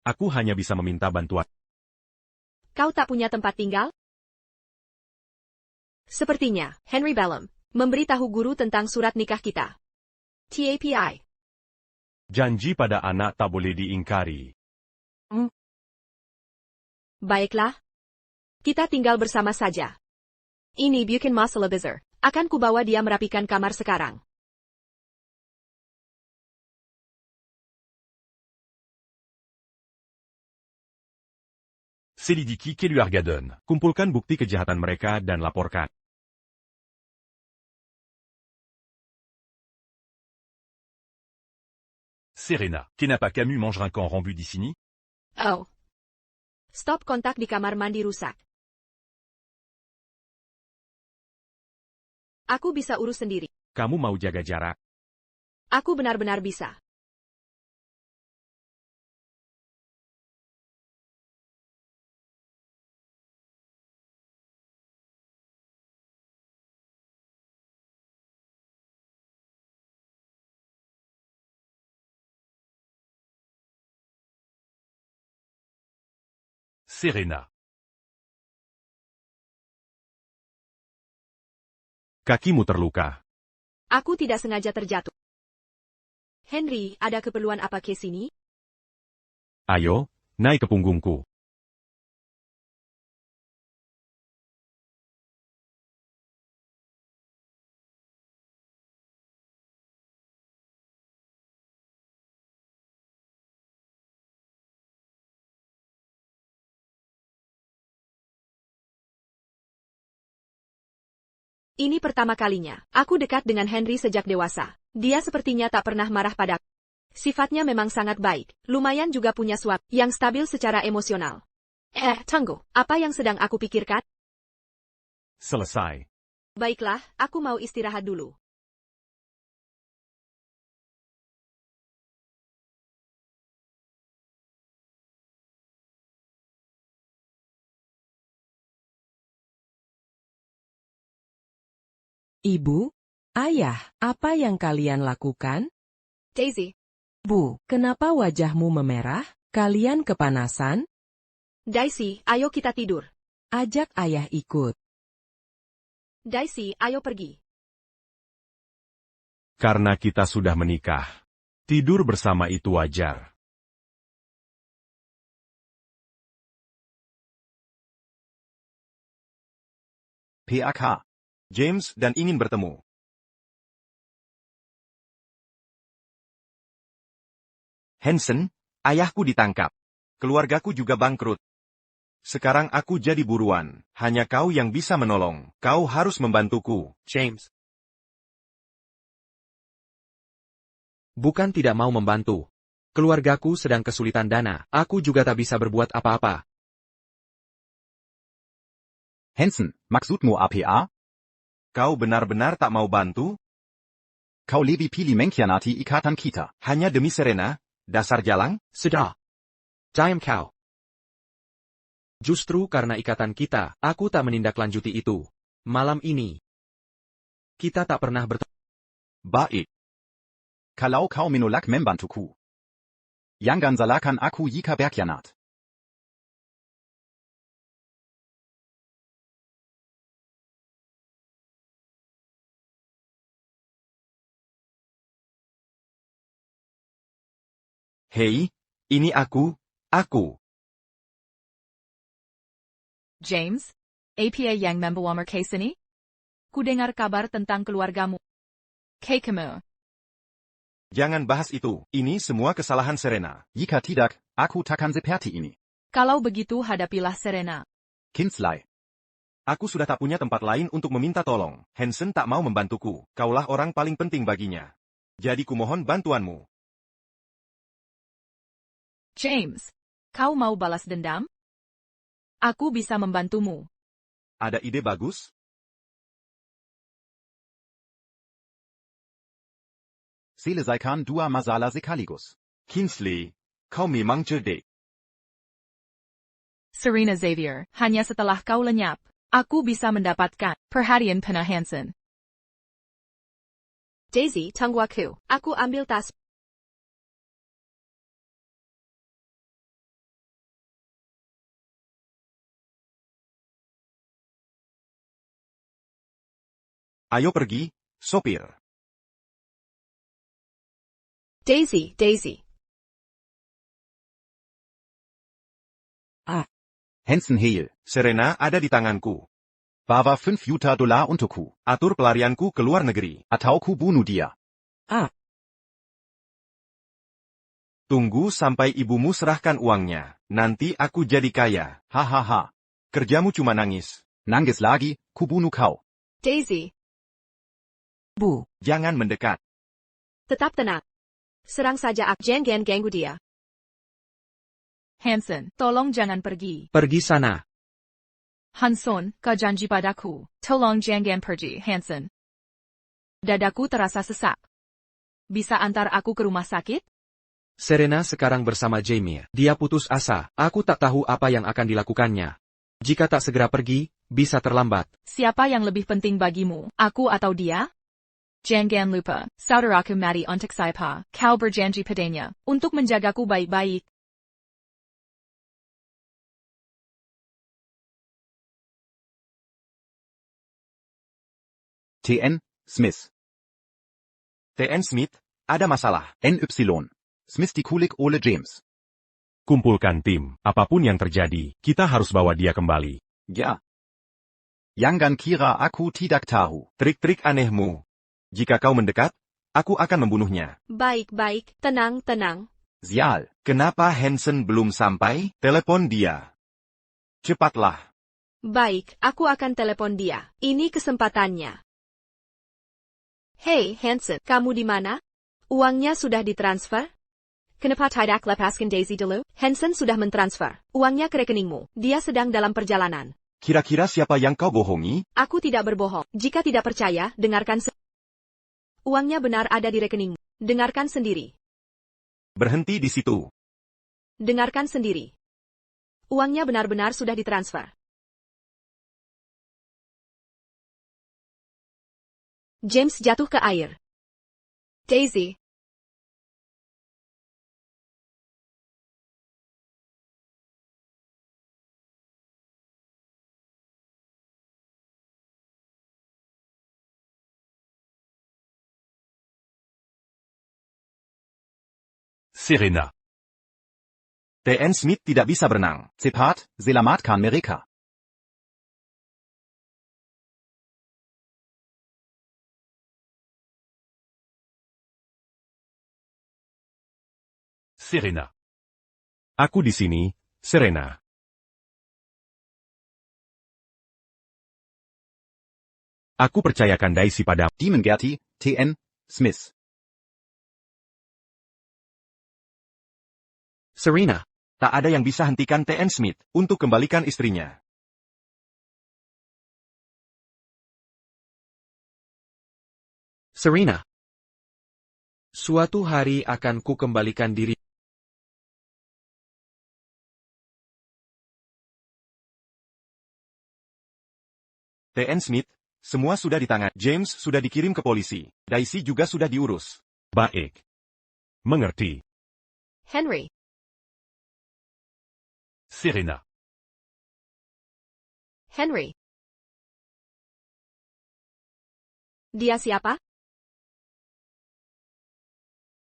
Speaker 6: Aku hanya bisa meminta bantuan.
Speaker 2: Kau tak punya tempat tinggal? Sepertinya, Henry Bellum memberitahu guru tentang surat nikah kita. TAPI.
Speaker 6: Janji pada anak tak boleh diingkari.
Speaker 2: Baiklah. Kita tinggal bersama saja. Ini bukan masalah besar. Akan kubawa dia merapikan kamar sekarang.
Speaker 7: Selidiki Keluargadon.
Speaker 6: Kumpulkan bukti kejahatan mereka dan laporkan.
Speaker 7: Serena. Kenapa Camus mangera un camp rembu di sini?
Speaker 2: Oh. Stop kontak di kamar mandi rusak. Aku bisa urus sendiri.
Speaker 6: Kamu mau jaga jarak?
Speaker 2: Aku benar-benar bisa.
Speaker 7: Serena.
Speaker 6: Kakimu terluka.
Speaker 2: Aku tidak sengaja terjatuh. Henry, ada keperluan apa ke sini?
Speaker 6: Ayo, naik ke punggungku.
Speaker 2: Ini pertama kalinya. Aku dekat dengan Henry sejak dewasa. Dia sepertinya tak pernah marah padaku. Sifatnya memang sangat baik. Lumayan juga punya suap yang stabil secara emosional. Tunggu. Apa yang sedang aku pikirkan?
Speaker 6: Selesai.
Speaker 2: Baiklah, aku mau istirahat dulu.
Speaker 5: Ibu, ayah, apa yang kalian lakukan?
Speaker 2: Daisy.
Speaker 5: Bu, kenapa wajahmu memerah? Kalian kepanasan?
Speaker 2: Daisy, ayo kita tidur.
Speaker 5: Ajak ayah ikut.
Speaker 2: Daisy, ayo pergi.
Speaker 6: Karena kita sudah menikah. Tidur bersama itu wajar.
Speaker 8: PAK.
Speaker 3: James dan ingin bertemu. Hansen, ayahku ditangkap. Keluargaku juga bangkrut. Sekarang aku jadi buruan. Hanya kau yang bisa menolong. Kau harus membantuku.
Speaker 4: James. Bukan tidak mau membantu. Keluargaku sedang kesulitan dana. Aku juga tak bisa berbuat apa-apa.
Speaker 8: Hansen, maksudmu APA?
Speaker 3: Kau benar-benar tak mau bantu?
Speaker 8: Kau lebih pilih mengkhianati ikatan kita.
Speaker 3: Hanya demi Serena? Dasar jalang?
Speaker 4: Sudah. Diam kau. Justru karena ikatan kita, aku tak menindaklanjuti itu. Malam ini, kita tak pernah bertemu.
Speaker 8: Baik. Kalau kau menolak membantuku. Jangan salahkan aku jika berkhianat.
Speaker 3: Hei, ini aku.
Speaker 1: James, APA yang membawa case ini? Ku dengar kabar tentang keluargamu. Kamu.
Speaker 3: Jangan bahas itu. Ini semua kesalahan Serena.
Speaker 8: Jika tidak, Aku takkan seperti ini.
Speaker 1: Kalau begitu hadapilah Serena.
Speaker 8: Kinsley.
Speaker 3: Aku sudah tak punya tempat lain untuk meminta tolong. Hansen tak mau membantuku. Kaulah orang paling penting baginya. Jadi kumohon bantuanmu.
Speaker 1: James, kau mau balas dendam? Aku bisa membantumu.
Speaker 3: Ada ide bagus?
Speaker 8: Selesaikan dua masalah sekaligus.
Speaker 3: Kinsley, kau memang cerdik.
Speaker 1: Serena Xavier, hanya setelah kau lenyap, aku bisa mendapatkan perhatian penuh Hansen.
Speaker 2: Daisy, tunggu aku. Aku ambil tas.
Speaker 3: Ayo pergi, sopir.
Speaker 2: Daisy, Daisy.
Speaker 8: Hansen Hale.
Speaker 3: Serena ada di tanganku.
Speaker 8: Bawa 5 juta dolar untukku.
Speaker 3: Atur pelarianku ke luar negeri.
Speaker 8: Atau ku bunuh dia.
Speaker 3: Tunggu sampai ibumu serahkan uangnya. Nanti aku jadi kaya.
Speaker 8: Hahaha.
Speaker 3: Kerjamu cuma nangis.
Speaker 8: Nangis lagi, ku bunuh kau.
Speaker 2: Daisy,
Speaker 5: Bu,
Speaker 3: Jangan mendekat.
Speaker 2: tetap tenang. Serang saja aku. Jangan ganggu dia.
Speaker 1: Hansen, tolong jangan pergi.
Speaker 4: Pergi sana.
Speaker 1: Hanson, kau janji padaku. Tolong jangan pergi, Hansen. Dadaku terasa sesak. Bisa antar aku ke rumah sakit?
Speaker 4: Serena sekarang bersama Jamie. Dia putus asa. Aku tak tahu apa yang akan dilakukannya. Jika tak segera pergi, bisa terlambat.
Speaker 1: Siapa yang lebih penting bagimu, aku atau dia? Jangan lupa, saudaraku mati untuk saya. Kau berjanji padanya, untuk menjagaku baik-baik.
Speaker 8: TN, Smith.
Speaker 3: TN Smith, ada masalah.
Speaker 8: NY. Smith dikulik oleh James.
Speaker 6: Kumpulkan tim. Apapun yang terjadi, kita harus bawa dia kembali.
Speaker 8: Ya. Jangan kira aku tidak tahu.
Speaker 3: Trik-trik anehmu. Jika kau mendekat, aku akan membunuhnya.
Speaker 2: Baik-baik, tenang.
Speaker 8: Sial.
Speaker 3: Kenapa Hansen belum sampai? Telepon dia. Cepatlah.
Speaker 2: Baik, aku akan telepon dia. Ini kesempatannya. Hey, Hansen, kamu di mana? Uangnya sudah ditransfer? Kenapa tidak lepaskan Daisy dulu? Hansen sudah mentransfer uangnya ke rekeningmu. Dia sedang dalam perjalanan.
Speaker 3: Kira-kira siapa yang kau bohongi?
Speaker 2: Aku tidak berbohong. Jika tidak percaya, dengarkan uangnya benar ada di rekeningmu. Dengarkan sendiri.
Speaker 3: Berhenti di situ.
Speaker 2: Dengarkan sendiri. Uangnya benar-benar sudah ditransfer. James jatuh ke air. Daisy.
Speaker 7: Serena.
Speaker 3: TN Smith tidak bisa berenang.
Speaker 8: Cepat, selamatkan mereka.
Speaker 7: Serena.
Speaker 6: Aku di sini, Serena. Aku percayakan Daisy padamu.
Speaker 8: Demon Gertie, TN, Smith.
Speaker 4: Serena.
Speaker 3: Tak ada yang bisa hentikan TN Smith untuk kembalikan istrinya.
Speaker 4: Serena. Suatu hari akan ku kembalikan diri.
Speaker 3: TN Smith, semua sudah di tangan. James sudah dikirim ke polisi. Daisy juga sudah diurus.
Speaker 6: Baik. Mengerti.
Speaker 2: Henry.
Speaker 7: Serena.
Speaker 2: Henry. Dia siapa?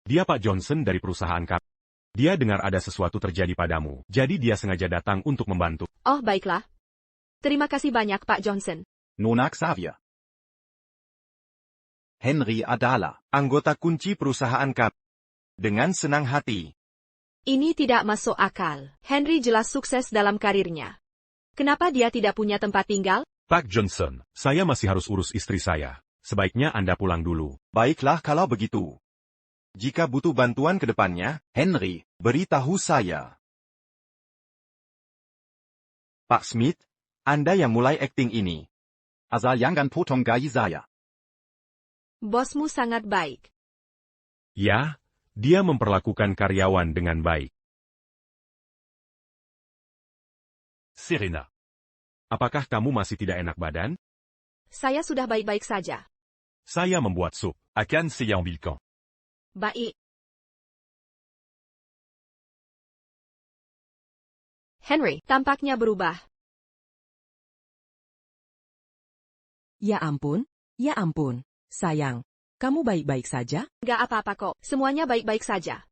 Speaker 6: Dia Pak Johnson dari perusahaan kami. Dia dengar ada sesuatu terjadi padamu, jadi dia sengaja datang untuk membantu.
Speaker 2: Oh, baiklah. Terima kasih banyak, Pak Johnson.
Speaker 8: Nona Xavier. Henry Adala.
Speaker 3: Anggota kunci perusahaan kami. Dengan senang hati.
Speaker 2: Ini tidak masuk akal. Henry jelas sukses dalam karirnya. Kenapa dia tidak punya tempat tinggal?
Speaker 6: Pak Johnson, saya masih harus urus istri saya. Sebaiknya Anda pulang dulu.
Speaker 3: Baiklah kalau begitu. Jika butuh bantuan ke depannya,
Speaker 8: Henry,
Speaker 3: beritahu saya. Pak Smith, Anda yang mulai akting ini.
Speaker 8: asal jangan potong gaji saya.
Speaker 2: Bosmu sangat baik.
Speaker 6: Ya, dia memperlakukan karyawan dengan baik.
Speaker 7: Serena.
Speaker 6: Apakah kamu masih tidak enak badan?
Speaker 2: Saya sudah baik-baik saja.
Speaker 6: Saya membuat sup.
Speaker 7: Akan saya ambilkan.
Speaker 2: Baik. Henry tampaknya berubah.
Speaker 5: Ya ampun, sayang. Kamu baik-baik saja?
Speaker 2: Gak apa-apa kok, semuanya baik-baik saja.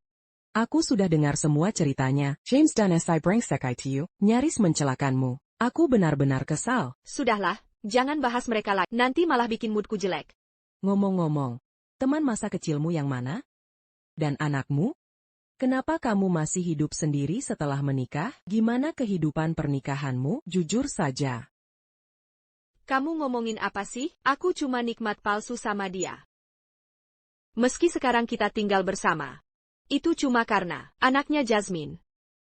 Speaker 5: Aku sudah dengar semua ceritanya. James dan SI brengsek ITU, nyaris mencelakanmu. Aku benar-benar kesal.
Speaker 2: Sudahlah, jangan bahas mereka lagi, nanti malah bikin moodku jelek.
Speaker 5: Ngomong-ngomong, teman masa kecilmu yang mana? Dan anakmu? Kenapa kamu masih hidup sendiri setelah menikah? Gimana kehidupan pernikahanmu? Jujur saja.
Speaker 2: Kamu ngomongin apa sih? Aku cuma nikmat palsu sama dia. Meski sekarang kita tinggal bersama. Itu cuma karena anaknya Jasmine.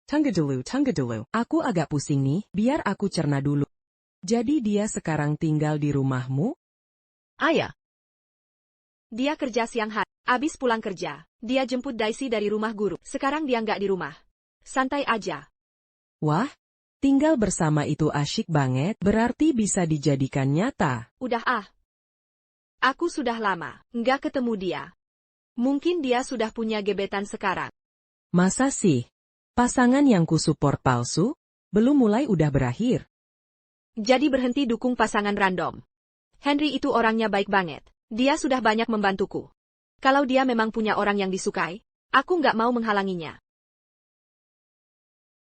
Speaker 5: Tunggu dulu. Aku agak pusing nih, biar aku cerna dulu. Jadi dia sekarang tinggal di rumahmu?
Speaker 1: Ayah.
Speaker 2: Dia kerja siang hari. Abis pulang kerja, dia jemput Daisy dari rumah guru. Sekarang dia nggak di rumah. Santai aja.
Speaker 5: Wah, tinggal bersama itu asyik banget, berarti bisa dijadikan nyata.
Speaker 2: Udah ah. Aku sudah lama nggak ketemu dia. Mungkin dia sudah punya gebetan sekarang.
Speaker 5: Masa sih? Pasangan yang kusupport palsu? Belum mulai udah berakhir.
Speaker 2: Jadi berhenti dukung pasangan random. Henry itu orangnya baik banget. Dia sudah banyak membantuku. Kalau dia memang punya orang yang disukai, aku nggak mau menghalanginya.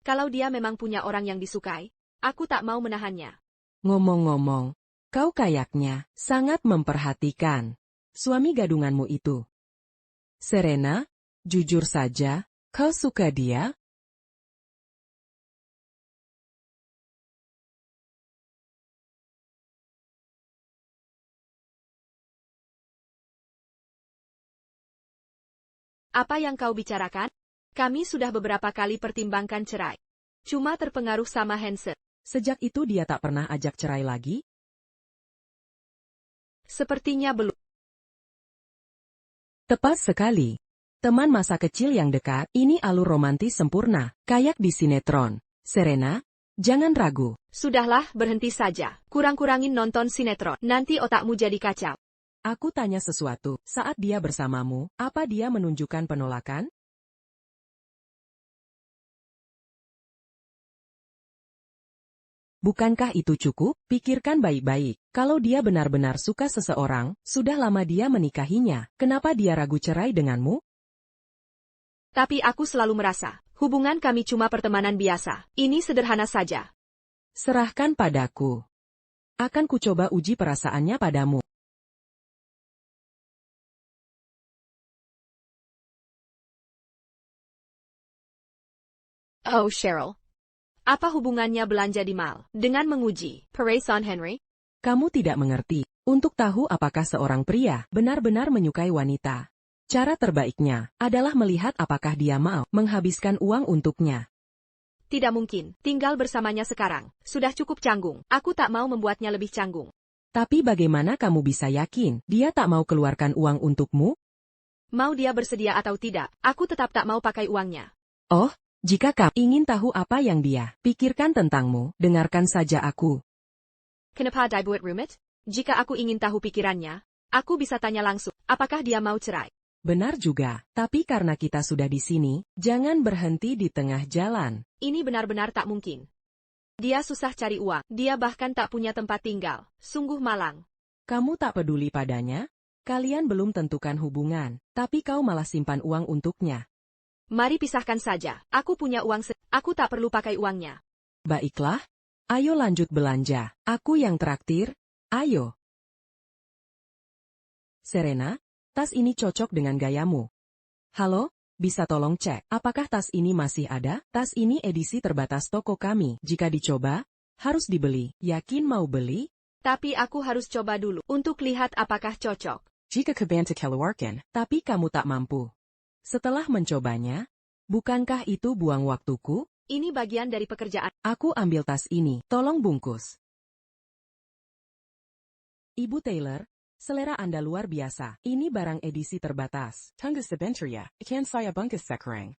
Speaker 2: Kalau dia memang punya orang yang disukai, aku tak mau menahannya.
Speaker 5: Ngomong-ngomong, kau kayaknya sangat memperhatikan suami gadunganmu itu. Serena, jujur saja, kau suka dia?
Speaker 2: Apa yang kau bicarakan? Kami sudah beberapa kali pertimbangkan cerai. Cuma terpengaruh sama Hansen.
Speaker 5: Sejak itu dia tak pernah ajak cerai lagi?
Speaker 2: Sepertinya belum.
Speaker 5: Tepat sekali. Teman masa kecil yang dekat, ini alur romantis sempurna, kayak di sinetron. Serena, jangan ragu.
Speaker 2: Sudahlah, berhenti saja. Kurang-kurangin nonton sinetron. Nanti otakmu jadi kacau.
Speaker 5: Aku tanya sesuatu, saat dia bersamamu, apa dia menunjukkan penolakan? Bukankah itu cukup? Pikirkan baik-baik. Kalau dia benar-benar suka seseorang, sudah lama dia menikahinya, kenapa dia ragu cerai denganmu?
Speaker 2: Tapi aku selalu merasa, hubungan kami cuma pertemanan biasa. Ini sederhana saja.
Speaker 5: Serahkan padaku. Akan kucoba uji perasaannya padamu.
Speaker 2: Oh Cheryl. Apa hubungannya belanja di mall dengan menguji perasaan Henry?
Speaker 5: Kamu tidak mengerti. Untuk tahu apakah seorang pria benar-benar menyukai wanita, cara terbaiknya adalah melihat apakah dia mau menghabiskan uang untuknya.
Speaker 2: Tidak mungkin, tinggal bersamanya sekarang. Sudah cukup canggung. Aku tak mau membuatnya lebih canggung.
Speaker 5: Tapi bagaimana kamu bisa yakin dia tak mau keluarkan uang untukmu?
Speaker 2: Mau dia bersedia atau tidak, aku tetap tak mau pakai uangnya.
Speaker 5: Oh, jika kamu ingin tahu apa yang dia pikirkan tentangmu, dengarkan saja aku.
Speaker 2: Kenapa dibuat rumit? Jika aku ingin tahu pikirannya, aku bisa tanya langsung, apakah dia mau cerai?
Speaker 5: Benar juga, tapi karena kita sudah di sini, jangan berhenti di tengah jalan.
Speaker 2: Ini benar-benar tak mungkin. Dia susah cari uang, dia bahkan tak punya tempat tinggal. Sungguh malang.
Speaker 5: Kamu tak peduli padanya? Kalian belum tentukan hubungan, tapi kau malah simpan uang untuknya.
Speaker 2: Mari pisahkan saja, aku punya uang aku tak perlu pakai uangnya.
Speaker 5: Baiklah, ayo lanjut belanja, aku yang traktir, ayo. Serena, tas ini cocok dengan gayamu. Halo, bisa tolong cek, apakah tas ini masih ada? Tas ini edisi terbatas toko kami. Jika dicoba, harus dibeli. Yakin mau beli?
Speaker 2: Tapi aku harus coba dulu untuk lihat apakah cocok.
Speaker 5: Jika kebenta keluarkan, tapi kamu tak mampu. Setelah mencobanya, bukankah itu buang waktuku?
Speaker 2: Ini bagian dari pekerjaan.
Speaker 5: Aku ambil tas ini, tolong bungkus. Ibu Taylor, selera Anda luar biasa. Ini barang edisi terbatas. Tunggu sebentar ya, ikan saya bungkus sekarang.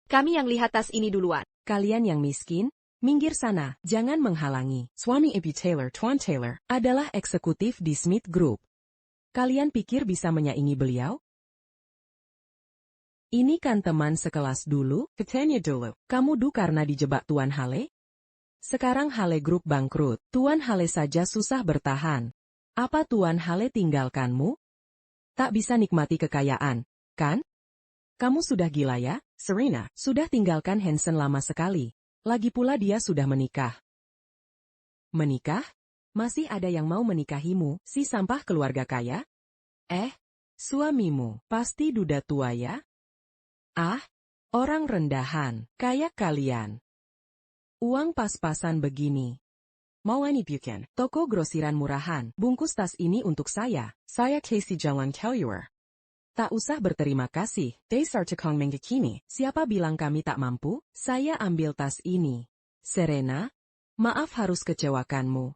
Speaker 2: Kami yang lihat tas ini duluan.
Speaker 5: Kalian yang miskin, minggir sana, jangan menghalangi. Suami Ibu Taylor, Tuan Taylor, adalah eksekutif di Smith Group. Kalian pikir bisa menyaingi beliau? Ini kan teman sekelas dulu, katanya dulu. Kamu karena dijebak Tuan Hale? Sekarang Hale Group bangkrut, Tuan Hale saja susah bertahan. Apa Tuan Hale tinggalkanmu? Tak bisa nikmati kekayaan, kan? Kamu sudah gila ya, Serena, sudah tinggalkan Hanson lama sekali. Lagi pula dia sudah menikah. Menikah? Masih ada yang mau menikahimu, si sampah keluarga kaya? Suamimu, pasti duda tua ya? Ah, orang rendahan, kayak kalian. Uang pas-pasan begini. Mau ini bukan, toko grosiran murahan, bungkus tas ini untuk saya Casey Jalan Kellywer. Tak usah berterima kasih, Desar Tekong Menggekini, siapa bilang kami tak mampu? Saya ambil tas ini. Serena, maaf harus kecewakanmu.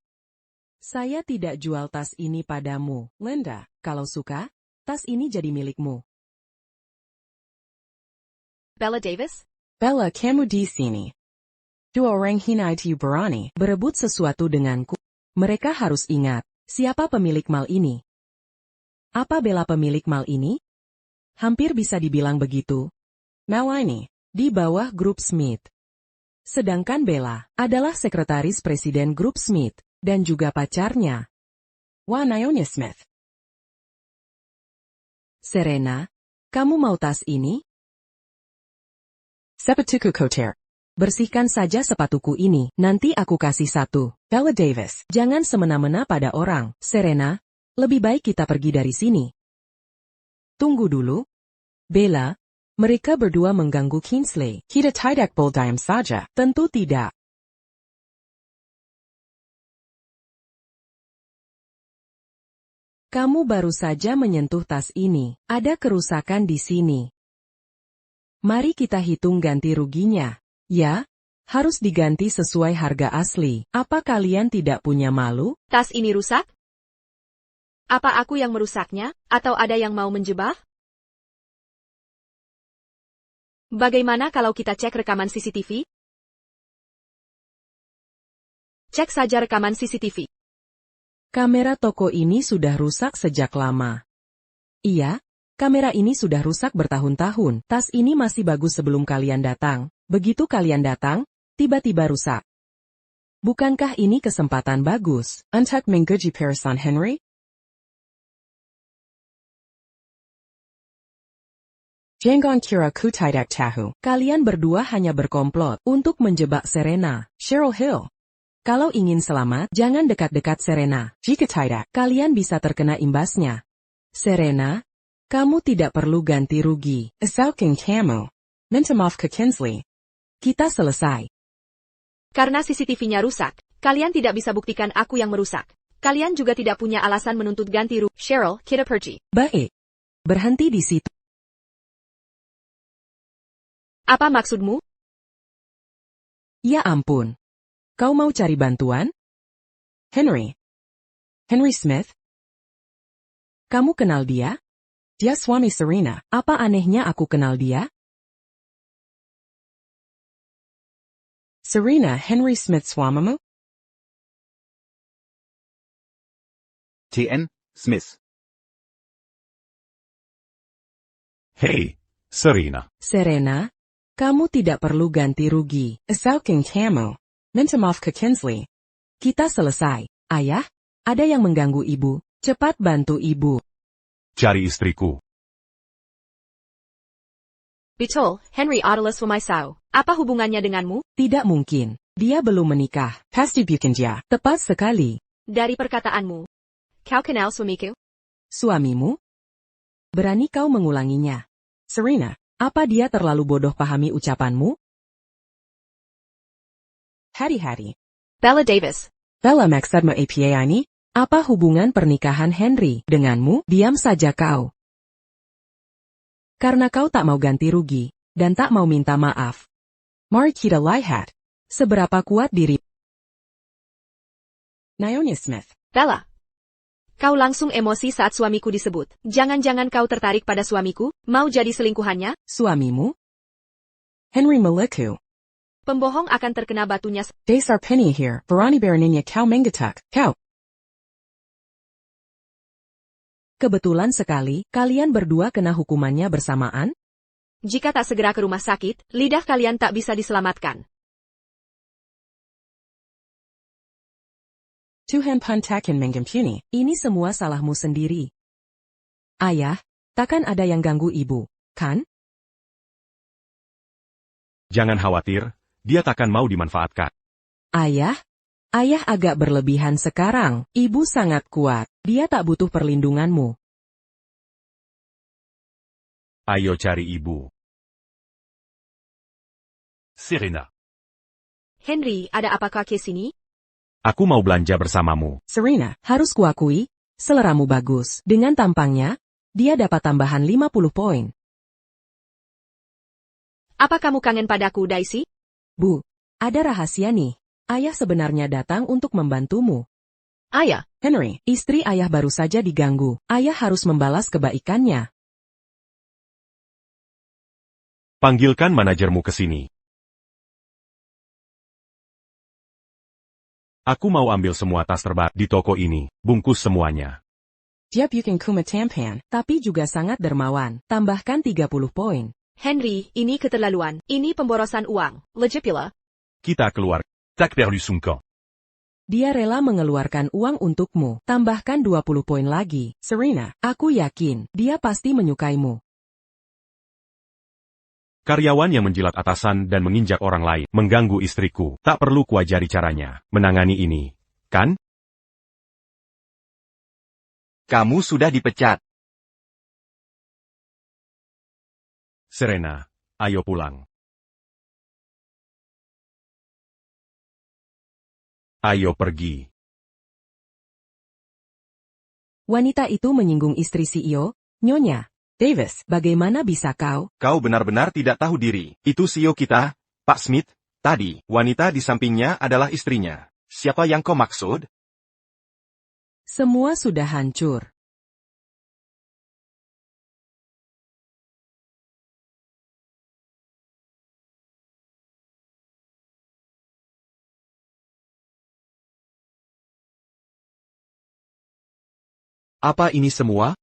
Speaker 5: Saya tidak jual tas ini padamu, Linda, kalau suka, tas ini jadi milikmu.
Speaker 2: Bella Davis?
Speaker 5: Bella, kamu di sini. Dua orang hina itu berani berebut sesuatu denganku. Mereka harus ingat, siapa pemilik mal ini. Apa Bella pemilik mal ini? Hampir bisa dibilang begitu. Mal ini, di bawah grup Smith. Sedangkan Bella adalah sekretaris presiden grup Smith, dan juga pacarnya. Naomi Smith. Serena, kamu mau tas ini? Sepatuku kotor. Bersihkan saja sepatuku ini, nanti aku kasih satu. Bella Davis, jangan semena-mena pada orang. Serena, lebih baik kita pergi dari sini. Tunggu dulu. Bella, mereka berdua mengganggu Kingsley. Kita tidak boleh diam saja. Tentu tidak. Kamu baru saja menyentuh tas ini. Ada kerusakan di sini. Mari kita hitung ganti ruginya. Ya, harus diganti sesuai harga asli. Apa kalian tidak punya malu?
Speaker 2: Tas ini rusak? Apa aku yang merusaknya, atau ada yang mau menjebak? Bagaimana kalau kita cek rekaman CCTV? Cek saja rekaman CCTV.
Speaker 5: Kamera toko ini sudah rusak sejak lama. Iya, kamera ini sudah rusak bertahun-tahun. Tas ini masih bagus sebelum kalian datang. Begitu kalian datang, tiba-tiba rusak. Bukankah ini kesempatan bagus untuk menggaji Person Henry? Jangan kira ku tidak tahu. Kalian berdua hanya berkomplot untuk menjebak Serena, Cheryl Hill. Kalau ingin selamat, jangan dekat-dekat Serena. Jika tidak, kalian bisa terkena imbasnya. Serena, kamu tidak perlu ganti rugi. Asalkan kamu minta maaf ke Kingsley. Kita selesai.
Speaker 2: Karena CCTV-nya rusak, kalian tidak bisa buktikan aku yang merusak. Kalian juga tidak punya alasan menuntut ganti rugi. Cheryl, kita pergi.
Speaker 5: Baik. Berhenti di situ.
Speaker 2: Apa maksudmu?
Speaker 5: Ya ampun. Kau mau cari bantuan? Henry Smith? Kamu kenal dia? Dia suami Serena. Apa anehnya aku kenal dia? Serena Henry Smith suamimu?
Speaker 8: TN, Smith.
Speaker 6: Hei, Serena.
Speaker 5: Serena, kamu tidak perlu ganti rugi. Asalkan kamu minta maaf ke Kingsley. Kita selesai. Ayah, ada yang mengganggu ibu. Cepat bantu ibu.
Speaker 6: Cari istriku.
Speaker 2: Betul, Henry adalah suami saya. Apa hubungannya denganmu?
Speaker 5: Tidak mungkin. Dia belum menikah. Pasti bukan dia. Tepat sekali.
Speaker 2: Dari perkataanmu, kau kenal suamiku?
Speaker 5: Suamimu? Berani kau mengulanginya. Serena, Apa dia terlalu bodoh pahami ucapanmu? Hari-hari.
Speaker 2: Bella Davis.
Speaker 5: Bella maksud mo apa ini? Apa hubungan pernikahan Henry denganmu? Diam saja kau. Karena kau tak mau ganti rugi, dan tak mau minta maaf. Mari kita lihat seberapa kuat diri. Naomi Smith.
Speaker 2: Bella. Kau langsung emosi saat suamiku disebut. Jangan-jangan kau tertarik pada suamiku? Mau jadi selingkuhannya?
Speaker 5: Suamimu? Henry Maliku.
Speaker 2: Pembohong akan terkena batunya.
Speaker 5: Dasar penny here. Berani beraninya kau menggetak. Kau. Kebetulan sekali, kalian berdua kena hukumannya bersamaan?
Speaker 2: Jika tak segera ke rumah sakit, lidah kalian tak bisa diselamatkan.
Speaker 5: Tuhan pantakin mengampuni. Ini semua salahmu sendiri. Ayah, takkan ada yang ganggu ibu, kan?
Speaker 6: Jangan khawatir, dia takkan mau dimanfaatkan.
Speaker 5: Ayah agak berlebihan sekarang. Ibu sangat kuat. Dia tak butuh perlindunganmu.
Speaker 6: Ayo cari ibu.
Speaker 7: Serena.
Speaker 2: Henry, ada apakah ke sini?
Speaker 6: Aku mau belanja bersamamu.
Speaker 5: Serena, harus kuakui, seleramu bagus. Dengan tampangnya, dia dapat tambahan 50 poin.
Speaker 2: Apa kamu kangen padaku, Daisy?
Speaker 5: Bu, ada rahasia nih. Ayah sebenarnya datang untuk membantumu.
Speaker 1: Ayah,
Speaker 5: Henry, istri ayah baru saja diganggu. Ayah harus membalas kebaikannya.
Speaker 6: Panggilkan manajermu ke sini. Aku mau ambil semua tas terbaik di toko ini, bungkus semuanya.
Speaker 5: Dia bukan kuma tampan, tapi juga sangat dermawan. Tambahkan 30 poin.
Speaker 2: Henry, ini keterlaluan. Ini pemborosan uang. Legit pula.
Speaker 6: Kita keluar.
Speaker 7: Tak perdu son camp.
Speaker 5: Dia rela mengeluarkan uang untukmu. Tambahkan 20 poin lagi. Serena, aku yakin, dia pasti menyukaimu.
Speaker 6: Karyawan yang menjilat atasan dan menginjak orang lain, mengganggu istriku. Tak perlu kuajari caranya, menangani ini, kan?
Speaker 3: Kamu sudah dipecat.
Speaker 6: Serena, ayo pulang. Ayo pergi.
Speaker 5: Wanita itu menyinggung istri CEO, Nyonya Davis. Bagaimana bisa kau?
Speaker 3: Kau benar-benar tidak tahu diri. Itu CEO kita, Pak Smith. Tadi, wanita di sampingnya adalah istrinya. Siapa yang kau maksud?
Speaker 5: Semua sudah hancur.
Speaker 4: Apa ini semua?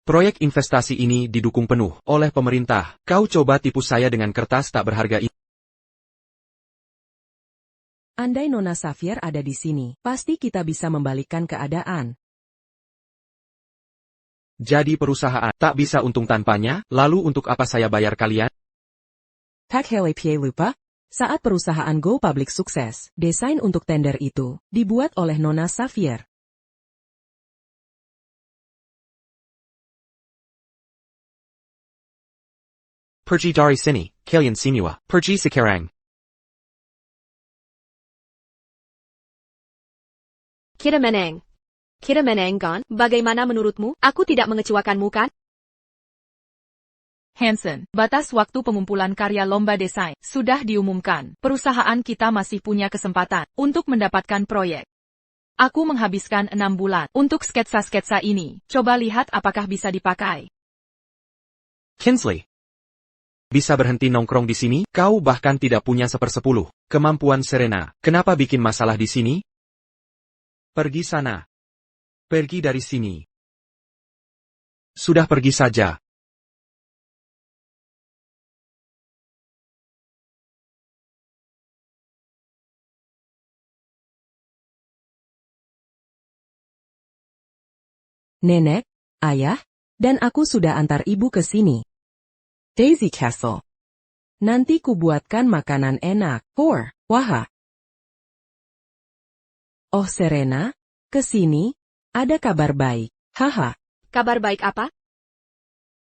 Speaker 4: Proyek investasi ini didukung penuh oleh pemerintah. Kau coba tipu saya dengan kertas tak berharga ini.
Speaker 5: Andai Nona Xavier ada di sini, pasti kita bisa membalikkan keadaan.
Speaker 4: Jadi perusahaan tak bisa untung tanpanya, lalu untuk apa saya bayar kalian?
Speaker 5: Tak helepie lupa? Saat perusahaan Go Public sukses, desain untuk tender itu dibuat oleh Nona Xavier.
Speaker 4: Pergi dari sini, kalian semua. Pergi sekarang.
Speaker 2: Kita menang. Kita menang kan? Bagaimana menurutmu? Aku tidak mengecewakanmu kan?
Speaker 1: Hansen, batas waktu pengumpulan karya lomba desain sudah diumumkan. Perusahaan kita masih punya kesempatan untuk mendapatkan proyek. Aku menghabiskan 6 bulan untuk sketsa-sketsa ini. Coba lihat apakah bisa dipakai.
Speaker 4: Kinsley. Bisa berhenti nongkrong di sini? Kau bahkan tidak punya 1/10 kemampuan Serena. Kenapa bikin masalah di sini? Pergi sana. Pergi dari sini. Sudah pergi saja.
Speaker 5: Nenek, ayah, dan aku sudah antar ibu ke sini. Daisy Castle. Nanti kubuatkan makanan enak. Wah. Oh Serena, ke sini, ada kabar baik. Haha.
Speaker 2: Kabar baik apa?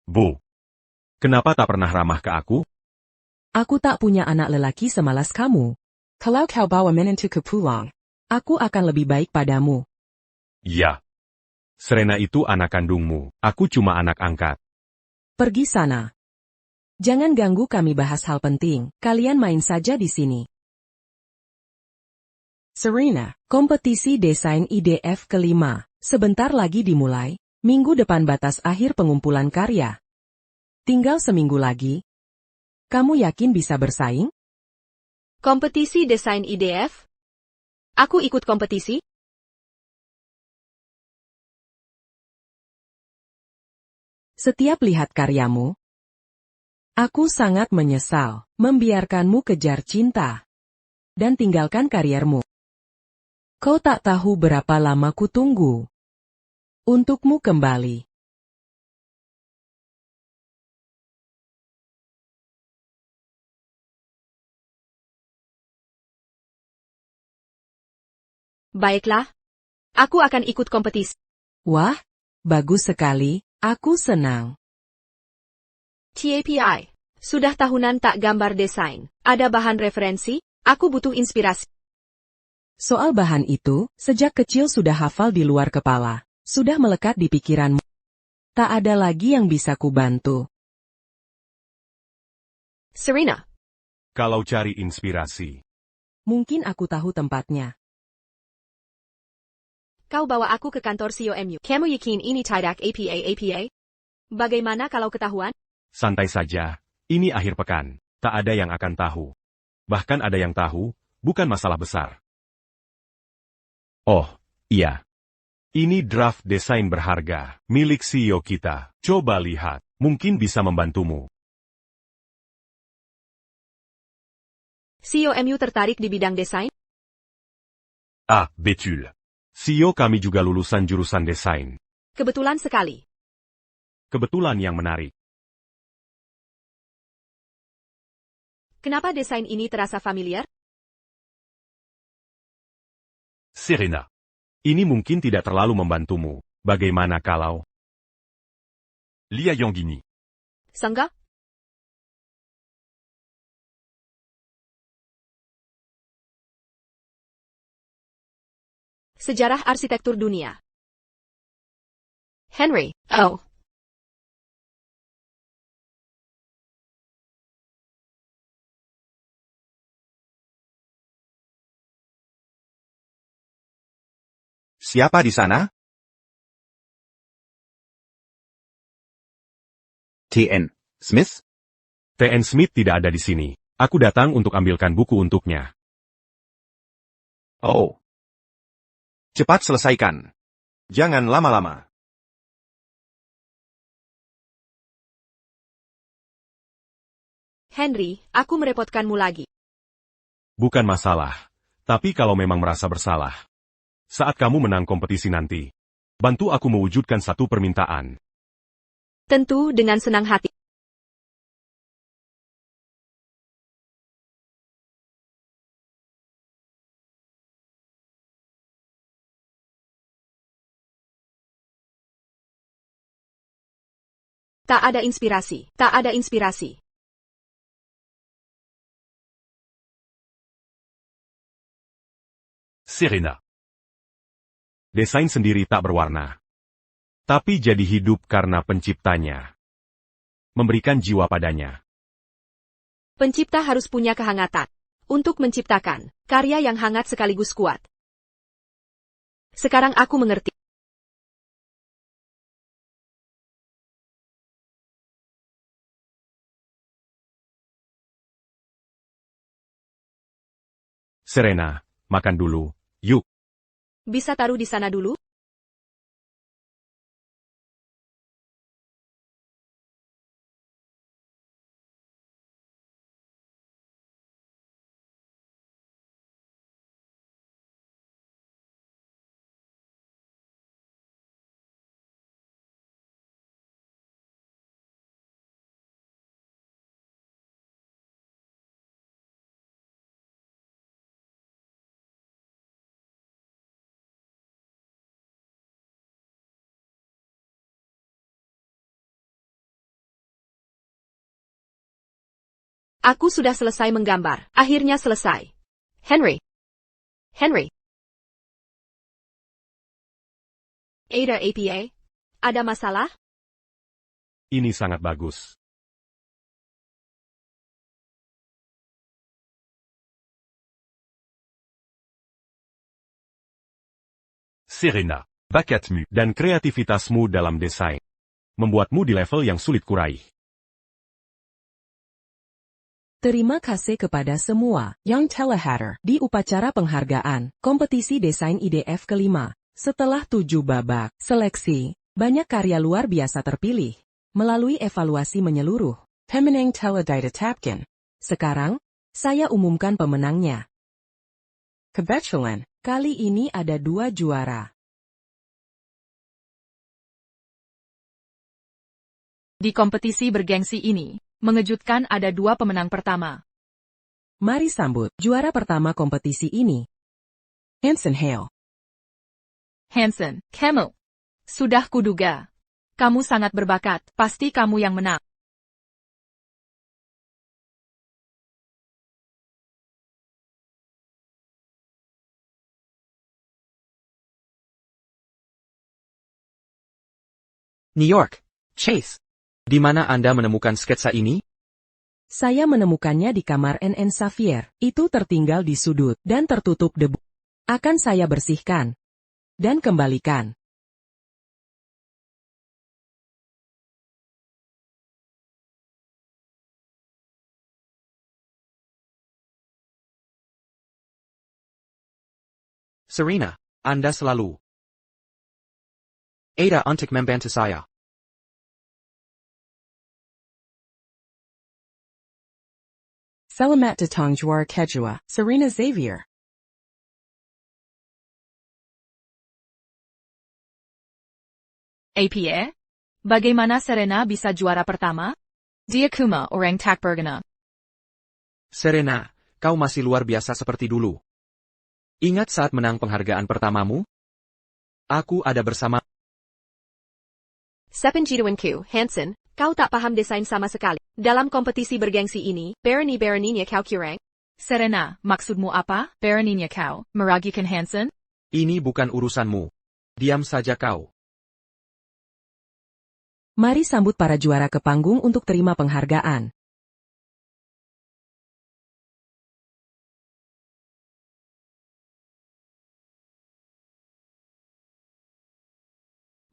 Speaker 6: Bu. Kenapa tak pernah ramah ke aku?
Speaker 5: Aku tak punya anak lelaki semalas kamu. Kalau kau bawa menantu ke pulang, aku akan lebih baik padamu.
Speaker 6: Ya. Serena itu anak kandungmu, aku cuma anak angkat.
Speaker 5: Pergi sana. Jangan ganggu kami bahas hal penting, kalian main saja di sini. Serena, kompetisi desain IDF kelima, sebentar lagi dimulai, minggu depan batas akhir pengumpulan karya. Tinggal seminggu lagi. Kamu yakin bisa bersaing?
Speaker 2: Kompetisi desain IDF? Aku ikut kompetisi?
Speaker 5: Setiap lihat karyamu, aku sangat menyesal membiarkanmu kejar cinta dan tinggalkan kariermu. Kau tak tahu berapa lama ku tunggu untukmu kembali.
Speaker 2: Baiklah. Aku akan ikut kompetisi.
Speaker 5: Wah, bagus sekali, aku senang.
Speaker 2: TAPI. Sudah tahunan tak gambar desain. Ada bahan referensi? Aku butuh inspirasi.
Speaker 5: Soal bahan itu, sejak kecil sudah hafal di luar kepala, sudah melekat di pikiranmu. Tak ada lagi yang bisa kubantu.
Speaker 2: Serena.
Speaker 6: Kalau cari inspirasi,
Speaker 5: Mungkin aku tahu tempatnya.
Speaker 2: Kau bawa aku ke kantor COMU. Kamu yakin ini tidak APA? Bagaimana kalau ketahuan?
Speaker 6: santai saja, ini akhir pekan, tak ada yang akan tahu. Bahkan ada yang tahu, bukan masalah besar. Oh, iya. Ini draft desain berharga, milik CEO kita. Coba lihat, mungkin bisa membantumu.
Speaker 2: COMU tertarik di bidang desain?
Speaker 6: Ah, betul. CEO kami juga lulusan jurusan desain.
Speaker 2: Kebetulan sekali.
Speaker 6: Kebetulan yang menarik.
Speaker 2: Kenapa desain ini terasa familiar?
Speaker 6: Serena. Ini mungkin tidak terlalu membantumu. Bagaimana kalau
Speaker 7: Lia Yangini.
Speaker 2: Sangga? Sejarah arsitektur dunia. Henry. Oh.
Speaker 3: Siapa di sana?
Speaker 8: TN. Smith?
Speaker 6: TN Smith tidak ada di sini? Aku datang untuk ambilkan buku untuknya.
Speaker 3: Oh. Cepat selesaikan. Jangan lama-lama.
Speaker 2: Henry, aku merepotkanmu lagi.
Speaker 6: Bukan masalah. Tapi kalau memang merasa bersalah. Saat kamu menang kompetisi nanti, bantu aku mewujudkan satu permintaan.
Speaker 2: Tentu dengan senang hati. Tak ada inspirasi. Tak ada inspirasi.
Speaker 7: Serena.
Speaker 6: Desain sendiri tak berwarna. Tapi jadi hidup karena penciptanya. Memberikan jiwa padanya.
Speaker 2: Pencipta harus punya kehangatan. Untuk menciptakan karya yang hangat sekaligus kuat. Sekarang aku mengerti.
Speaker 6: Serena, makan dulu, yuk.
Speaker 2: Bisa taruh di sana dulu? Aku sudah selesai menggambar. Akhirnya selesai. Henry. Henry. Ada APA? Ada masalah?
Speaker 6: Ini sangat bagus.
Speaker 7: Serena.
Speaker 6: Bakatmu dan kreativitasmu dalam desain membuatmu di level yang sulit kuraih.
Speaker 5: Terima kasih kepada semua yang telah hadir di upacara penghargaan kompetisi desain IDF kelima. Setelah 7 babak seleksi, banyak karya luar biasa terpilih melalui evaluasi menyeluruh. Pemenang telah ditetapkan. Sekarang, saya umumkan pemenangnya. Kebetulan, kali ini ada 2 juara.
Speaker 1: Di kompetisi bergengsi ini, mengejutkan ada 2 pemenang pertama.
Speaker 5: Mari sambut juara pertama kompetisi ini. Hanson Hale.
Speaker 1: Hanson, kamu. Sudah kuduga. Kamu sangat berbakat, pasti kamu yang menang.
Speaker 4: New York. Chase. Di mana Anda menemukan sketsa ini?
Speaker 5: Saya menemukannya di kamar NN Xavier. Itu tertinggal di sudut dan tertutup debu. Akan saya bersihkan dan kembalikan.
Speaker 4: Serena, Anda selalu. Ada untuk membantu saya.
Speaker 5: Selamat datang juara kedua, Serena Xavier.
Speaker 1: APA? Bagaimana Serena bisa juara pertama? Dia kuma orang tak berguna.
Speaker 4: Serena, kau masih luar biasa seperti dulu. Ingat saat menang penghargaan pertamamu? Aku ada bersama.
Speaker 2: Sepenjituanku, Hanson, kau tak paham desain sama sekali. Dalam kompetisi bergengsi ini, berani-beraninya kau curang.
Speaker 1: Serena, maksudmu apa? Beraninya kau meragukan Hanson?
Speaker 4: Ini bukan urusanmu. Diam saja kau.
Speaker 5: Mari sambut para juara ke panggung untuk terima penghargaan.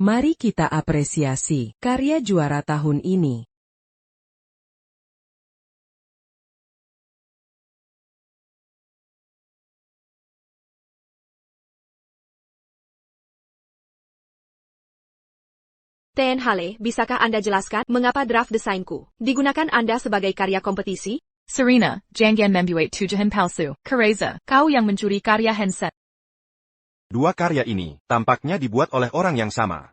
Speaker 5: Mari kita apresiasi karya juara tahun ini.
Speaker 2: Ten Hale, bisakah Anda jelaskan mengapa draft desainku digunakan Anda sebagai karya kompetisi?
Speaker 1: Serena, jangan membuat tuduhan palsu. Kareza, kau yang mencuri karya Hanson.
Speaker 3: 2 karya ini tampaknya dibuat oleh orang yang sama.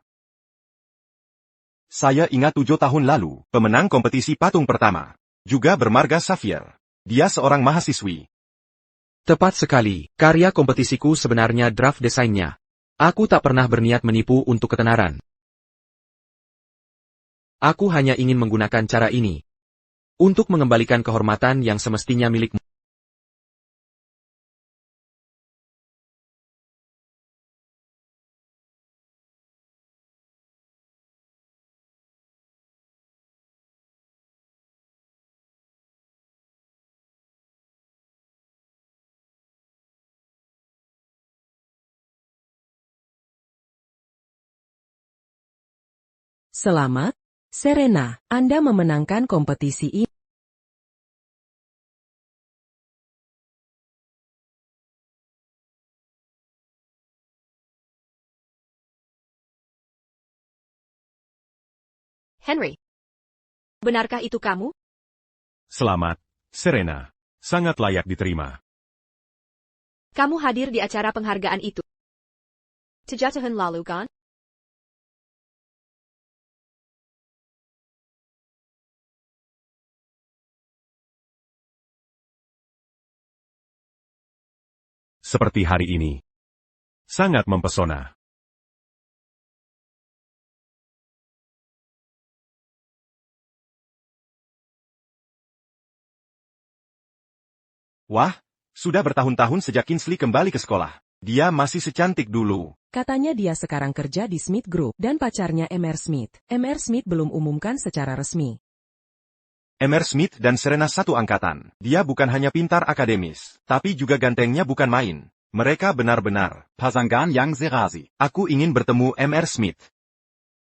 Speaker 3: Saya ingat 7 tahun lalu, pemenang kompetisi patung pertama. Juga bermarga Xavier. Dia seorang mahasiswi.
Speaker 4: Tepat sekali, karya kompetisiku sebenarnya draft desainnya. Aku tak pernah berniat menipu untuk ketenaran. Aku hanya ingin menggunakan cara ini untuk mengembalikan kehormatan yang semestinya milikmu.
Speaker 5: Selamat, Serena, Anda memenangkan kompetisi ini.
Speaker 2: Henry. Benarkah itu kamu?
Speaker 6: Selamat, Serena. Sangat layak diterima.
Speaker 2: Kamu hadir di acara penghargaan itu 7 tahun lalu kan?
Speaker 6: Seperti hari ini. Sangat mempesona.
Speaker 3: Wah, sudah bertahun-tahun sejak Kingsley kembali ke sekolah. Dia masih secantik dulu.
Speaker 5: Katanya dia sekarang kerja di Smith Group dan pacarnya Mr. Smith. Mr. Smith belum umumkan secara resmi.
Speaker 3: Mr. Smith dan Serena satu angkatan. Dia bukan hanya pintar akademis, tapi juga gantengnya bukan main. Mereka benar-benar.
Speaker 8: Pasangan yang serasi.
Speaker 3: Aku ingin bertemu Mr. Smith.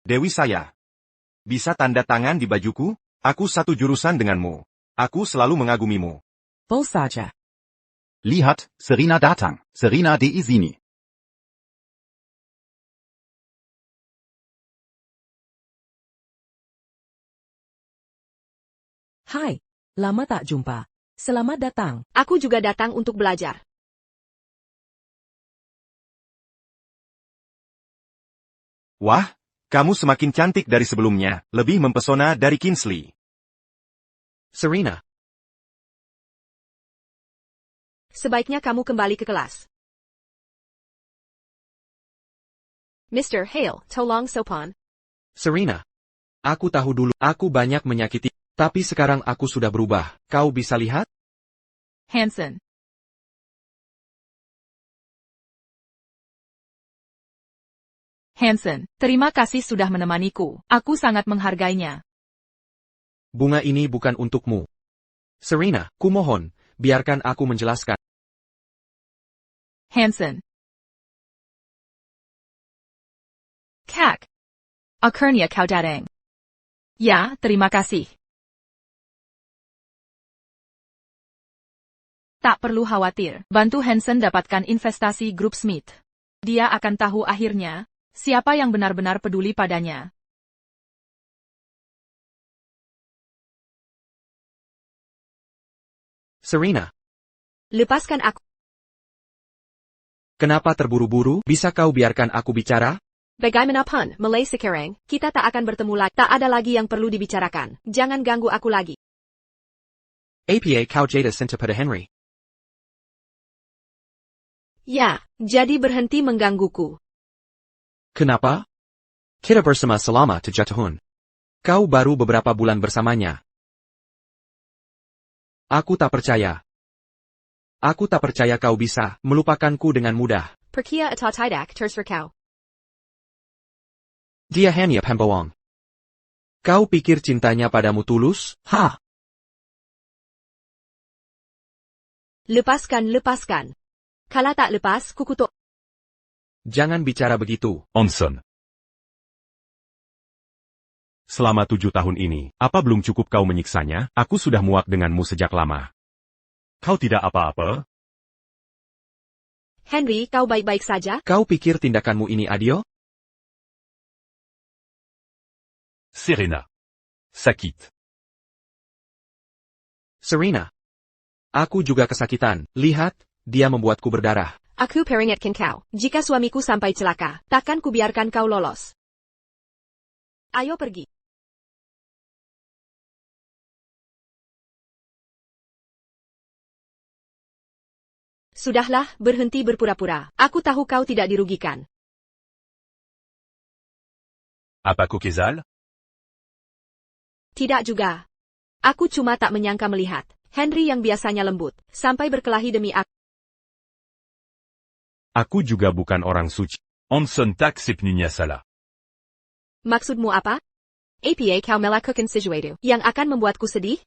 Speaker 3: Dewi saya. Bisa tanda tangan di bajuku? Aku satu jurusan denganmu. Aku selalu mengagumimu.
Speaker 5: Full saja.
Speaker 8: Lihat, Serena datang. Serena di sini.
Speaker 5: Hai, lama tak jumpa. Selamat datang.
Speaker 2: Aku juga datang untuk belajar.
Speaker 3: Wah, kamu semakin cantik dari sebelumnya, lebih mempesona dari Kingsley.
Speaker 4: Serena,
Speaker 2: Sebaiknya kamu kembali ke kelas. Mr. Hale, tolong sopan.
Speaker 4: Serena. Aku tahu dulu, aku banyak menyakiti, tapi sekarang aku sudah berubah. Kau bisa lihat?
Speaker 1: Hanson. Hanson, terima kasih sudah menemaniku. Aku sangat menghargainya.
Speaker 4: Bunga ini bukan untukmu. Serena, kumohon, biarkan aku menjelaskan.
Speaker 1: Hanson. Kak. Akhirnya kau datang. Ya, terima kasih. Tak perlu khawatir, bantu Hanson dapatkan investasi grup Smith. Dia akan tahu akhirnya, siapa yang benar-benar peduli padanya.
Speaker 4: Serena,
Speaker 2: Lepaskan aku.
Speaker 4: kenapa terburu-buru? Bisa kau biarkan aku bicara?
Speaker 2: Bagaimanapun, mulai sekarang, kita tak akan bertemu lagi. Tak ada lagi yang perlu dibicarakan. Jangan ganggu aku lagi.
Speaker 4: Apa kau jada cinta pada Henry?
Speaker 2: Ya, jadi berhenti menggangguku.
Speaker 4: Kenapa? Kita bersama selama 7 tahun. Kau baru beberapa bulan bersamanya. Aku tak percaya. Aku tak percaya kau bisa melupakanku dengan mudah.
Speaker 2: Perkia atau tidak terserah kau.
Speaker 4: Dia hanya pembohong. Kau pikir cintanya padamu tulus? Ha!
Speaker 2: Lepaskan. Kalau tak lepas, kukutuk.
Speaker 4: Jangan bicara begitu.
Speaker 6: Hanson. Selama 7 tahun ini, apa belum cukup kau menyiksanya? Aku sudah muak denganmu sejak lama. Kau tidak apa-apa?
Speaker 2: Henry, kau baik-baik saja?
Speaker 4: Kau pikir tindakanmu ini adil?
Speaker 6: Serena. Sakit.
Speaker 4: Serena. Aku juga kesakitan. Lihat, dia membuatku berdarah.
Speaker 2: Aku peringatkan kau, jika suamiku sampai celaka, takkan kubiarkan kau lolos. Ayo pergi. Sudahlah, berhenti berpura-pura. Aku tahu kau tidak dirugikan.
Speaker 7: Apa Kezal?
Speaker 2: Tidak juga. Aku cuma tak menyangka melihat Henry yang biasanya lembut, sampai berkelahi demi aku.
Speaker 6: Aku juga bukan orang suci.
Speaker 7: Hanson tak sepenuhnya salah.
Speaker 2: Maksudmu apa? Apa kau melakukan sesuatu yang akan membuatku sedih?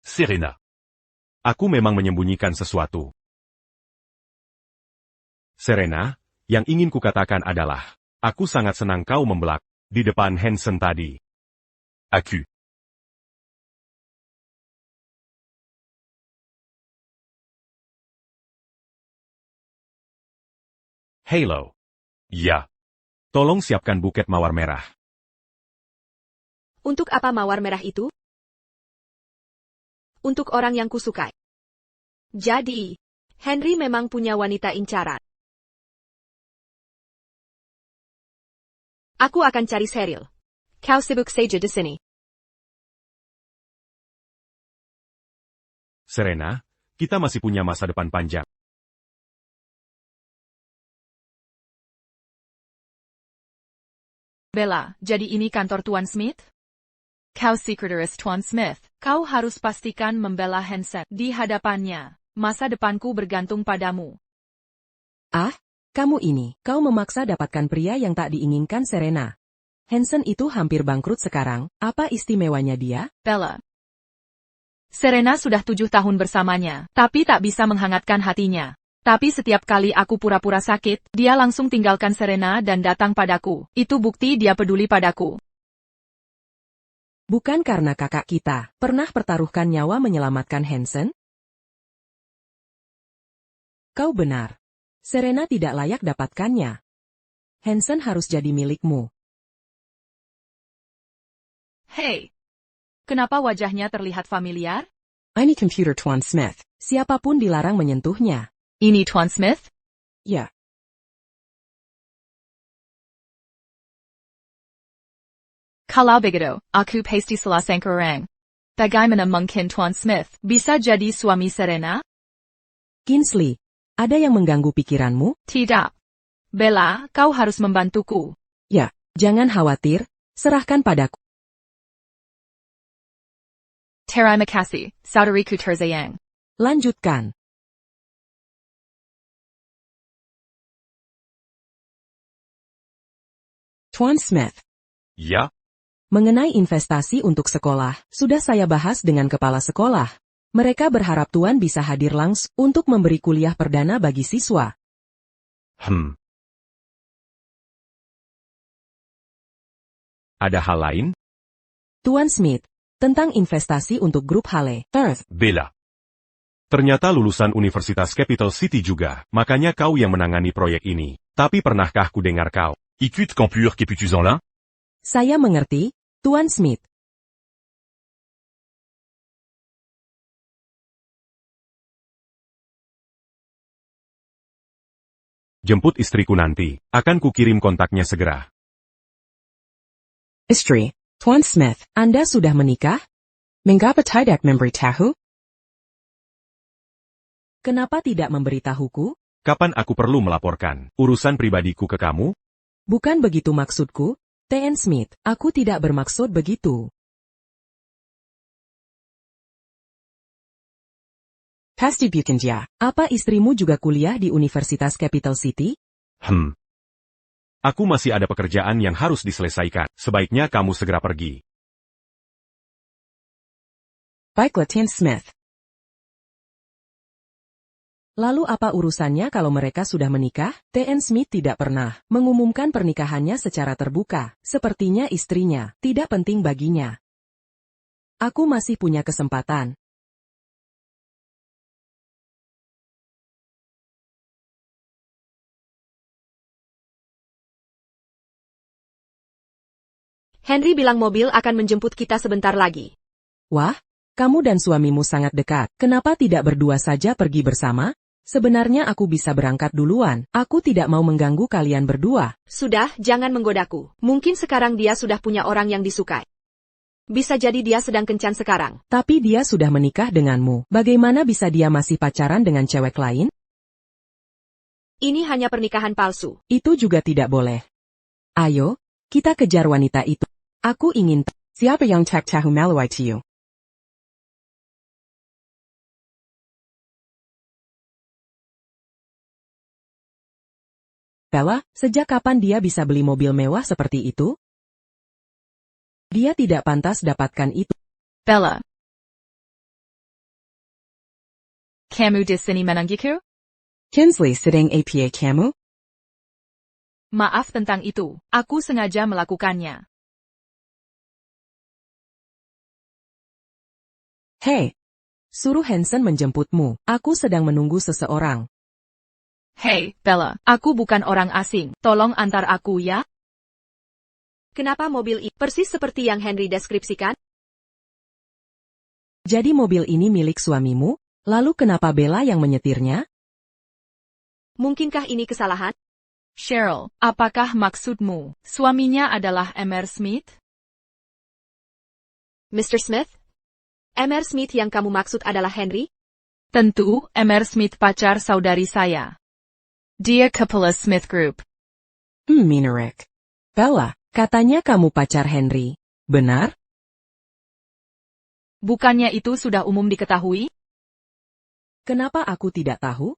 Speaker 6: Serena. Aku memang menyembunyikan sesuatu. Serena, yang ingin kukatakan adalah, aku sangat senang kau membelak di depan Hanson tadi.
Speaker 7: Aku.
Speaker 6: Halo.
Speaker 7: Ya.
Speaker 6: Tolong siapkan buket mawar merah.
Speaker 2: Untuk apa mawar merah itu? Untuk orang yang kusukai. Jadi, Henry memang punya wanita incaran. Aku akan cari Cheryl. Kau sibuk saja di sini.
Speaker 6: Serena, kita masih punya masa depan panjang.
Speaker 1: Bella, jadi ini kantor Tuan Smith? Kau sekretaris Tuan Smith. Kau harus pastikan membela Hansen di hadapannya. Masa depanku bergantung padamu.
Speaker 5: Ah, kamu ini, kau memaksa dapatkan pria yang tak diinginkan Serena. Hansen itu hampir bangkrut sekarang, apa istimewanya dia?
Speaker 1: Bella. Serena sudah 7 tahun bersamanya, tapi tak bisa menghangatkan hatinya. Tapi setiap kali aku pura-pura sakit, dia langsung tinggalkan Serena dan datang padaku. Itu bukti dia peduli padaku.
Speaker 5: Bukan karena kakak kita pernah pertaruhkan nyawa menyelamatkan Hansen? Kau benar. Serena tidak layak dapatkannya. Hansen harus jadi milikmu.
Speaker 1: Hei! Kenapa wajahnya terlihat familiar?
Speaker 5: Ini komputer Tuan Smith. Siapapun dilarang menyentuhnya.
Speaker 1: Ini Tuan Smith?
Speaker 5: Ya.
Speaker 1: Kalau begitu, aku pasti salah sangka orang. Bagaimana mungkin Tuan Smith bisa jadi suami Serena?
Speaker 5: Kingsley, ada yang mengganggu pikiranmu?
Speaker 1: Tidak. Bella, kau harus membantuku.
Speaker 5: Ya, jangan khawatir, serahkan padaku.
Speaker 1: Terima kasih, saudariku tersayang.
Speaker 5: Lanjutkan. Tuan Smith.
Speaker 6: Ya,
Speaker 5: Mengenai investasi untuk sekolah, sudah saya bahas dengan kepala sekolah. Mereka berharap Tuan bisa hadir langsung untuk memberi kuliah perdana bagi siswa.
Speaker 6: Ada hal lain?
Speaker 5: Tuan Smith, tentang investasi untuk grup Hale, Earth.
Speaker 6: Bella. Ternyata lulusan Universitas Capital City juga, makanya kau yang menangani proyek ini. Tapi pernahkah ku dengar kau?
Speaker 7: Ikut campur keputusan là?
Speaker 5: Saya mengerti, Tuan Smith.
Speaker 6: Jemput istriku nanti, akan kukirim kontaknya segera.
Speaker 5: Istri, Tuan Smith, Anda sudah menikah? Mengapa tidak memberitahu? Kenapa tidak memberitahuku?
Speaker 6: Kapan aku perlu melaporkan urusan pribadiku ke kamu?
Speaker 5: Bukan begitu maksudku, T.N. Smith, aku tidak bermaksud begitu. Pasti bukan dia. Apa istrimu juga kuliah di Universitas Capital City?
Speaker 6: Aku masih ada pekerjaan yang harus diselesaikan. Sebaiknya kamu segera pergi.
Speaker 5: Baiklah T.N. Smith. Lalu apa urusannya kalau mereka sudah menikah? T.N. Smith tidak pernah mengumumkan pernikahannya secara terbuka. Sepertinya istrinya tidak penting baginya. Aku masih punya kesempatan.
Speaker 2: Henry bilang mobil akan menjemput kita sebentar lagi.
Speaker 5: Wah, kamu dan suamimu sangat dekat. Kenapa tidak berdua saja pergi bersama? Sebenarnya aku bisa berangkat duluan. Aku tidak mau mengganggu kalian berdua.
Speaker 2: Sudah, jangan menggodaku. Mungkin sekarang dia sudah punya orang yang disukai. Bisa jadi dia sedang kencan sekarang.
Speaker 5: Tapi dia sudah menikah denganmu. Bagaimana bisa dia masih pacaran dengan cewek lain?
Speaker 2: Ini hanya pernikahan palsu.
Speaker 5: Itu juga tidak boleh. Ayo, kita kejar wanita itu. Aku ingin siapa yang tak tahu meluai. Bella, sejak kapan dia bisa beli mobil mewah seperti itu? Dia tidak pantas dapatkan itu.
Speaker 1: Bella. Kamu di sini menungguku?
Speaker 5: Kingsley sedang apa kamu?
Speaker 1: Maaf tentang itu, aku sengaja melakukannya.
Speaker 5: Hei, suruh Hansen menjemputmu. Aku sedang menunggu seseorang.
Speaker 1: Hei, Bella, aku bukan orang asing. Tolong antar aku ya.
Speaker 2: Kenapa mobil ini persis seperti yang Henry deskripsikan?
Speaker 5: Jadi mobil ini milik suamimu? Lalu kenapa Bella yang menyetirnya?
Speaker 2: Mungkinkah ini kesalahan?
Speaker 1: Cheryl, apakah maksudmu? Suaminya adalah Mr. Smith?
Speaker 2: Mr. Smith? Mr. Smith yang kamu maksud adalah Henry?
Speaker 1: Tentu, Mr. Smith pacar saudari saya. Dia kepala Smith Group.
Speaker 5: Menarik. Bella, katanya kamu pacar Henry. Benar?
Speaker 1: Bukannya itu sudah umum diketahui?
Speaker 5: Kenapa aku tidak tahu?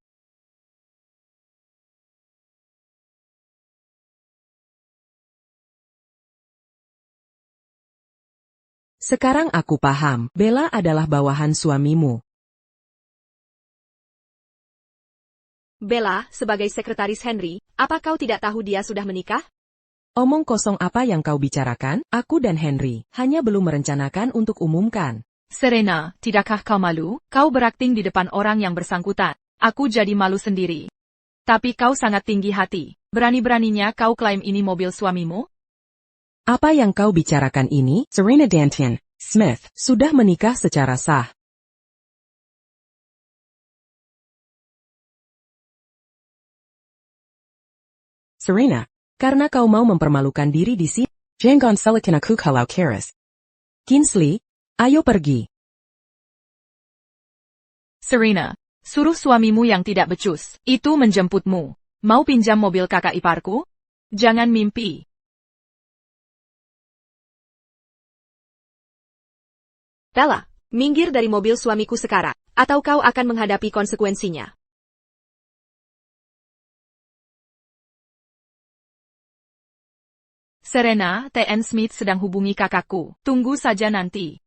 Speaker 5: Sekarang aku paham, Bella adalah bawahan suamimu.
Speaker 2: Bella, sebagai sekretaris Henry, apa kau tidak tahu dia sudah menikah?
Speaker 5: Omong kosong apa yang kau bicarakan? Aku dan Henry hanya belum merencanakan untuk umumkan.
Speaker 1: Serena, tidakkah kau malu? Kau berakting di depan orang yang bersangkutan. Aku jadi malu sendiri. Tapi kau sangat tinggi hati. Berani-beraninya kau klaim ini mobil suamimu?
Speaker 5: Apa yang kau bicarakan ini? Serena Dantian Smith sudah menikah secara sah. Serena, karena kau mau mempermalukan diri di sini. Jangan salahkan aku kalau keras. Kingsley, ayo pergi.
Speaker 1: Serena, suruh suamimu yang tidak becus itu menjemputmu. Mau pinjam mobil kakak iparku? Jangan mimpi.
Speaker 2: Bella, minggir dari mobil suamiku sekarang, atau kau akan menghadapi konsekuensinya.
Speaker 1: Serena, T.N. Smith sedang hubungi kakakku. Tunggu saja nanti.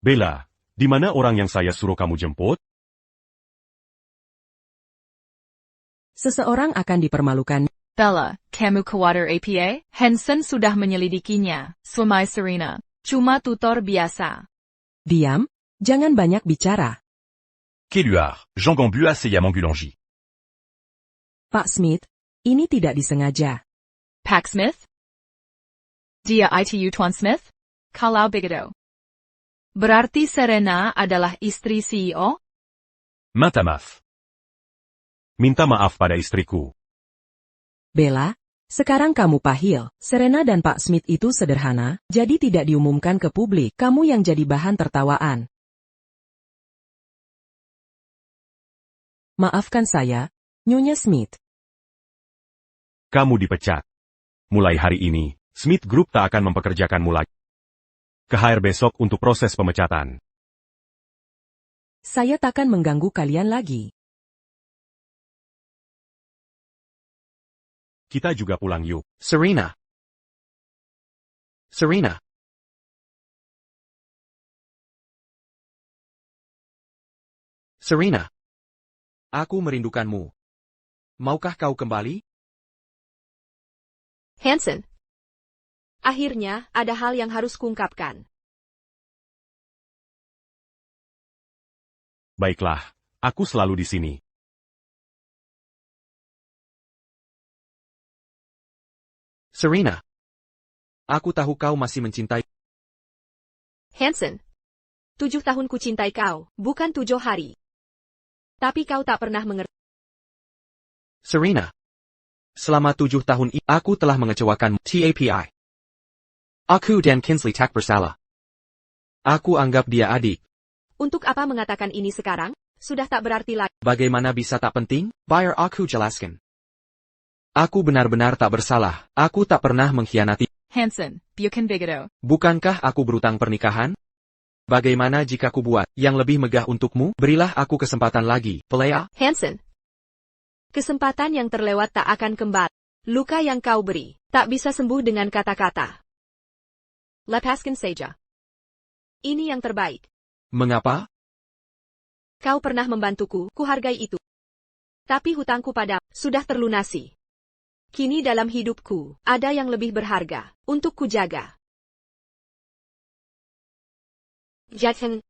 Speaker 6: Bella, di mana orang yang saya suruh kamu jemput?
Speaker 5: Seseorang akan dipermalukan.
Speaker 1: Bella, kamu khawatir apa? Hanson sudah menyelidikinya. Suami Serena. Cuma tutor biasa.
Speaker 5: Diam, jangan banyak bicara.
Speaker 7: Kéluard, Jean Gambuas et Yamangulangi.
Speaker 5: Pak Smith, ini tidak disengaja.
Speaker 1: Pack Smith? Dia itu Tuan Smith? Kalau begitu. Berarti Serena adalah istri CEO?
Speaker 7: Matamaf.
Speaker 6: Minta maaf pada istriku.
Speaker 5: Bella, sekarang kamu pahil. Serena dan Pak Smith itu sederhana, jadi tidak diumumkan ke publik. Kamu yang jadi bahan tertawaan. Maafkan saya, Nyonya Smith.
Speaker 6: Kamu dipecat. Mulai hari ini, Smith Group tak akan mempekerjakanmu lagi. Ke HR besok untuk proses pemecatan.
Speaker 5: Saya takkan mengganggu kalian lagi.
Speaker 6: Kita juga pulang yuk.
Speaker 4: Serena. Serena. Serena. Aku merindukanmu. Maukah kau kembali?
Speaker 2: Hanson. Akhirnya, ada hal yang harus kuungkapkan.
Speaker 6: Baiklah, aku selalu di sini.
Speaker 4: Serena. Aku tahu kau masih mencintai.
Speaker 2: Hanson. 7 tahun ku cintai kau, bukan 7 hari. Tapi kau tak pernah mengerti.
Speaker 4: Serena. Selama 7 tahun ini, aku telah mengecewakanmu. TAPI. Aku dan Kingsley tak bersalah. Aku anggap dia adik.
Speaker 2: Untuk apa mengatakan ini sekarang? Sudah tak berarti lagi.
Speaker 4: Bagaimana bisa tak penting? Biar aku jelaskan. Aku benar-benar tak bersalah. Aku tak pernah mengkhianati.
Speaker 1: Hanson, bukan begitu.
Speaker 4: Bukankah aku berutang pernikahan? Bagaimana jika ku buat yang lebih megah untukmu? Berilah aku kesempatan lagi, Pelea.
Speaker 2: Hanson. Kesempatan yang terlewat tak akan kembali. Luka yang kau beri, tak bisa sembuh dengan kata-kata. Lepaskan saja. Ini yang terbaik.
Speaker 4: Mengapa?
Speaker 2: Kau pernah membantuku, kuhargai itu. Tapi hutangku padamu sudah terlunasi. Kini dalam hidupku, ada yang lebih berharga untuk kujaga. Jackson.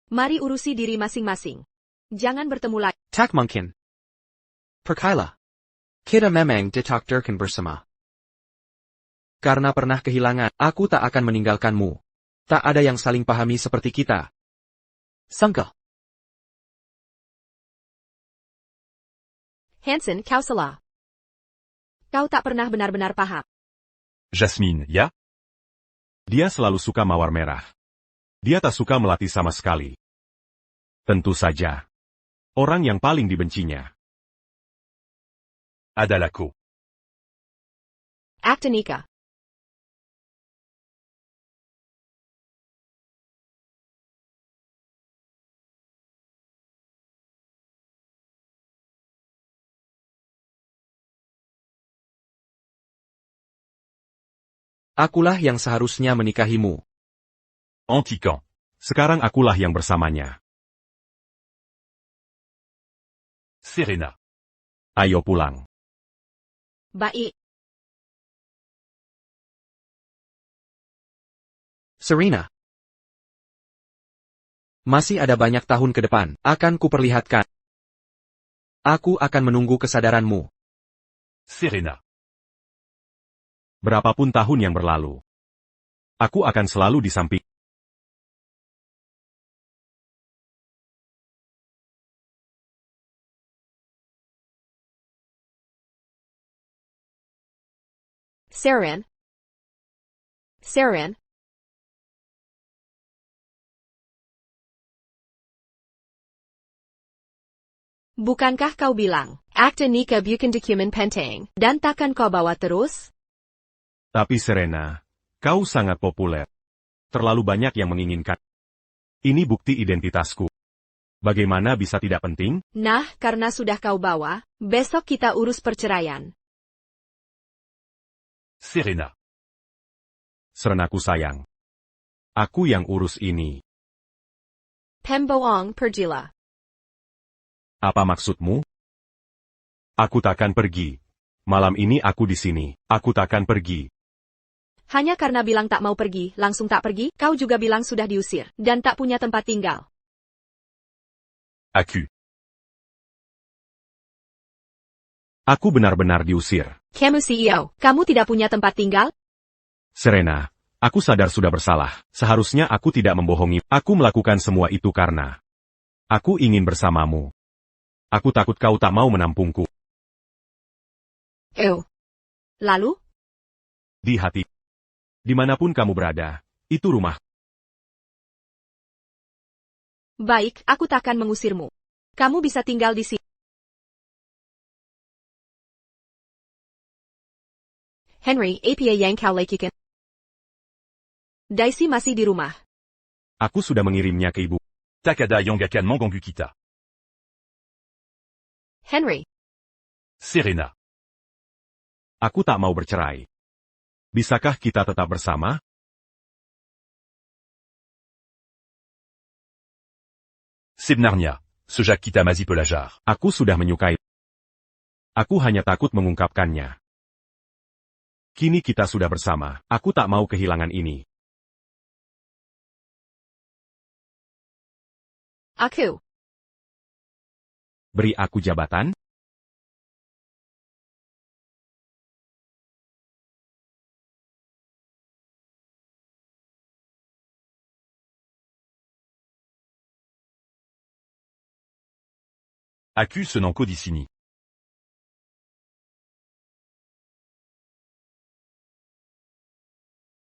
Speaker 2: Mari urusi diri masing-masing. Jangan bertemu lagi.
Speaker 4: Tak mungkin. Perkailah. Kita memang ditakdirkan bersama. Karena pernah kehilangan, aku tak akan meninggalkanmu. Tak ada yang saling pahami seperti kita. Sangka.
Speaker 2: Hanson, kau salah. Kau tak pernah benar-benar paham.
Speaker 7: Jasmine, ya?
Speaker 6: Dia selalu suka mawar merah. Dia tak suka melati sama sekali. Tentu saja. Orang yang paling dibencinya.
Speaker 7: Adalaku.
Speaker 2: Acta Nika.
Speaker 4: Akulah yang seharusnya menikahimu.
Speaker 7: Antiquant.
Speaker 6: Sekarang akulah yang bersamanya.
Speaker 7: Serena.
Speaker 6: Ayo pulang.
Speaker 2: Baik.
Speaker 4: Serena. Masih ada banyak tahun ke depan, akan kuperlihatkan. Aku akan menunggu kesadaranmu.
Speaker 7: Serena.
Speaker 6: Berapapun tahun yang berlalu, aku akan selalu di samping.
Speaker 2: Seren. Seren. Bukankah kau bilang, akte nikah bukan dokumen penting, dan takkan kau bawa terus?
Speaker 6: Tapi Serena, kau sangat populer. Terlalu banyak yang menginginkan. Ini bukti identitasku. Bagaimana bisa tidak penting?
Speaker 2: Nah, karena sudah kau bawa, besok kita urus perceraian.
Speaker 7: Serena.
Speaker 6: Serenaku sayang. Aku yang urus ini.
Speaker 2: Pembohong pergila.
Speaker 6: Apa maksudmu? Aku takkan pergi. Malam ini aku di sini. Aku takkan pergi.
Speaker 2: Hanya karena bilang tak mau pergi, langsung tak pergi, kau juga bilang sudah diusir, dan tak punya tempat tinggal.
Speaker 7: Aku.
Speaker 6: Aku benar-benar diusir.
Speaker 2: Kamu CEO, kamu tidak punya tempat tinggal?
Speaker 6: Serena, aku sadar sudah bersalah. Seharusnya aku tidak membohongi. Aku melakukan semua itu karena aku ingin bersamamu. Aku takut kau tak mau menampungku.
Speaker 2: Lalu?
Speaker 6: Di hati. Dimanapun kamu berada, itu rumah.
Speaker 2: Baik, aku takkan mengusirmu. Kamu bisa tinggal di sini. Henry, apa yang kau lakukan? Daisy masih di rumah.
Speaker 6: Aku sudah mengirimnya ke ibu.
Speaker 7: Takada Yangakan Mangongu kita.
Speaker 2: Henry.
Speaker 7: Serena.
Speaker 6: Aku tak mau bercerai. Bisakah kita tetap bersama?
Speaker 7: Sebnarnia. Sejak kita masih pelajar.
Speaker 6: Aku sudah menyukai. Aku hanya takut mengungkapkannya. Kini kita sudah bersama. Aku tak mau kehilangan ini.
Speaker 2: Aku.
Speaker 6: Beri aku jabatan?
Speaker 7: Aku senang kau di sini.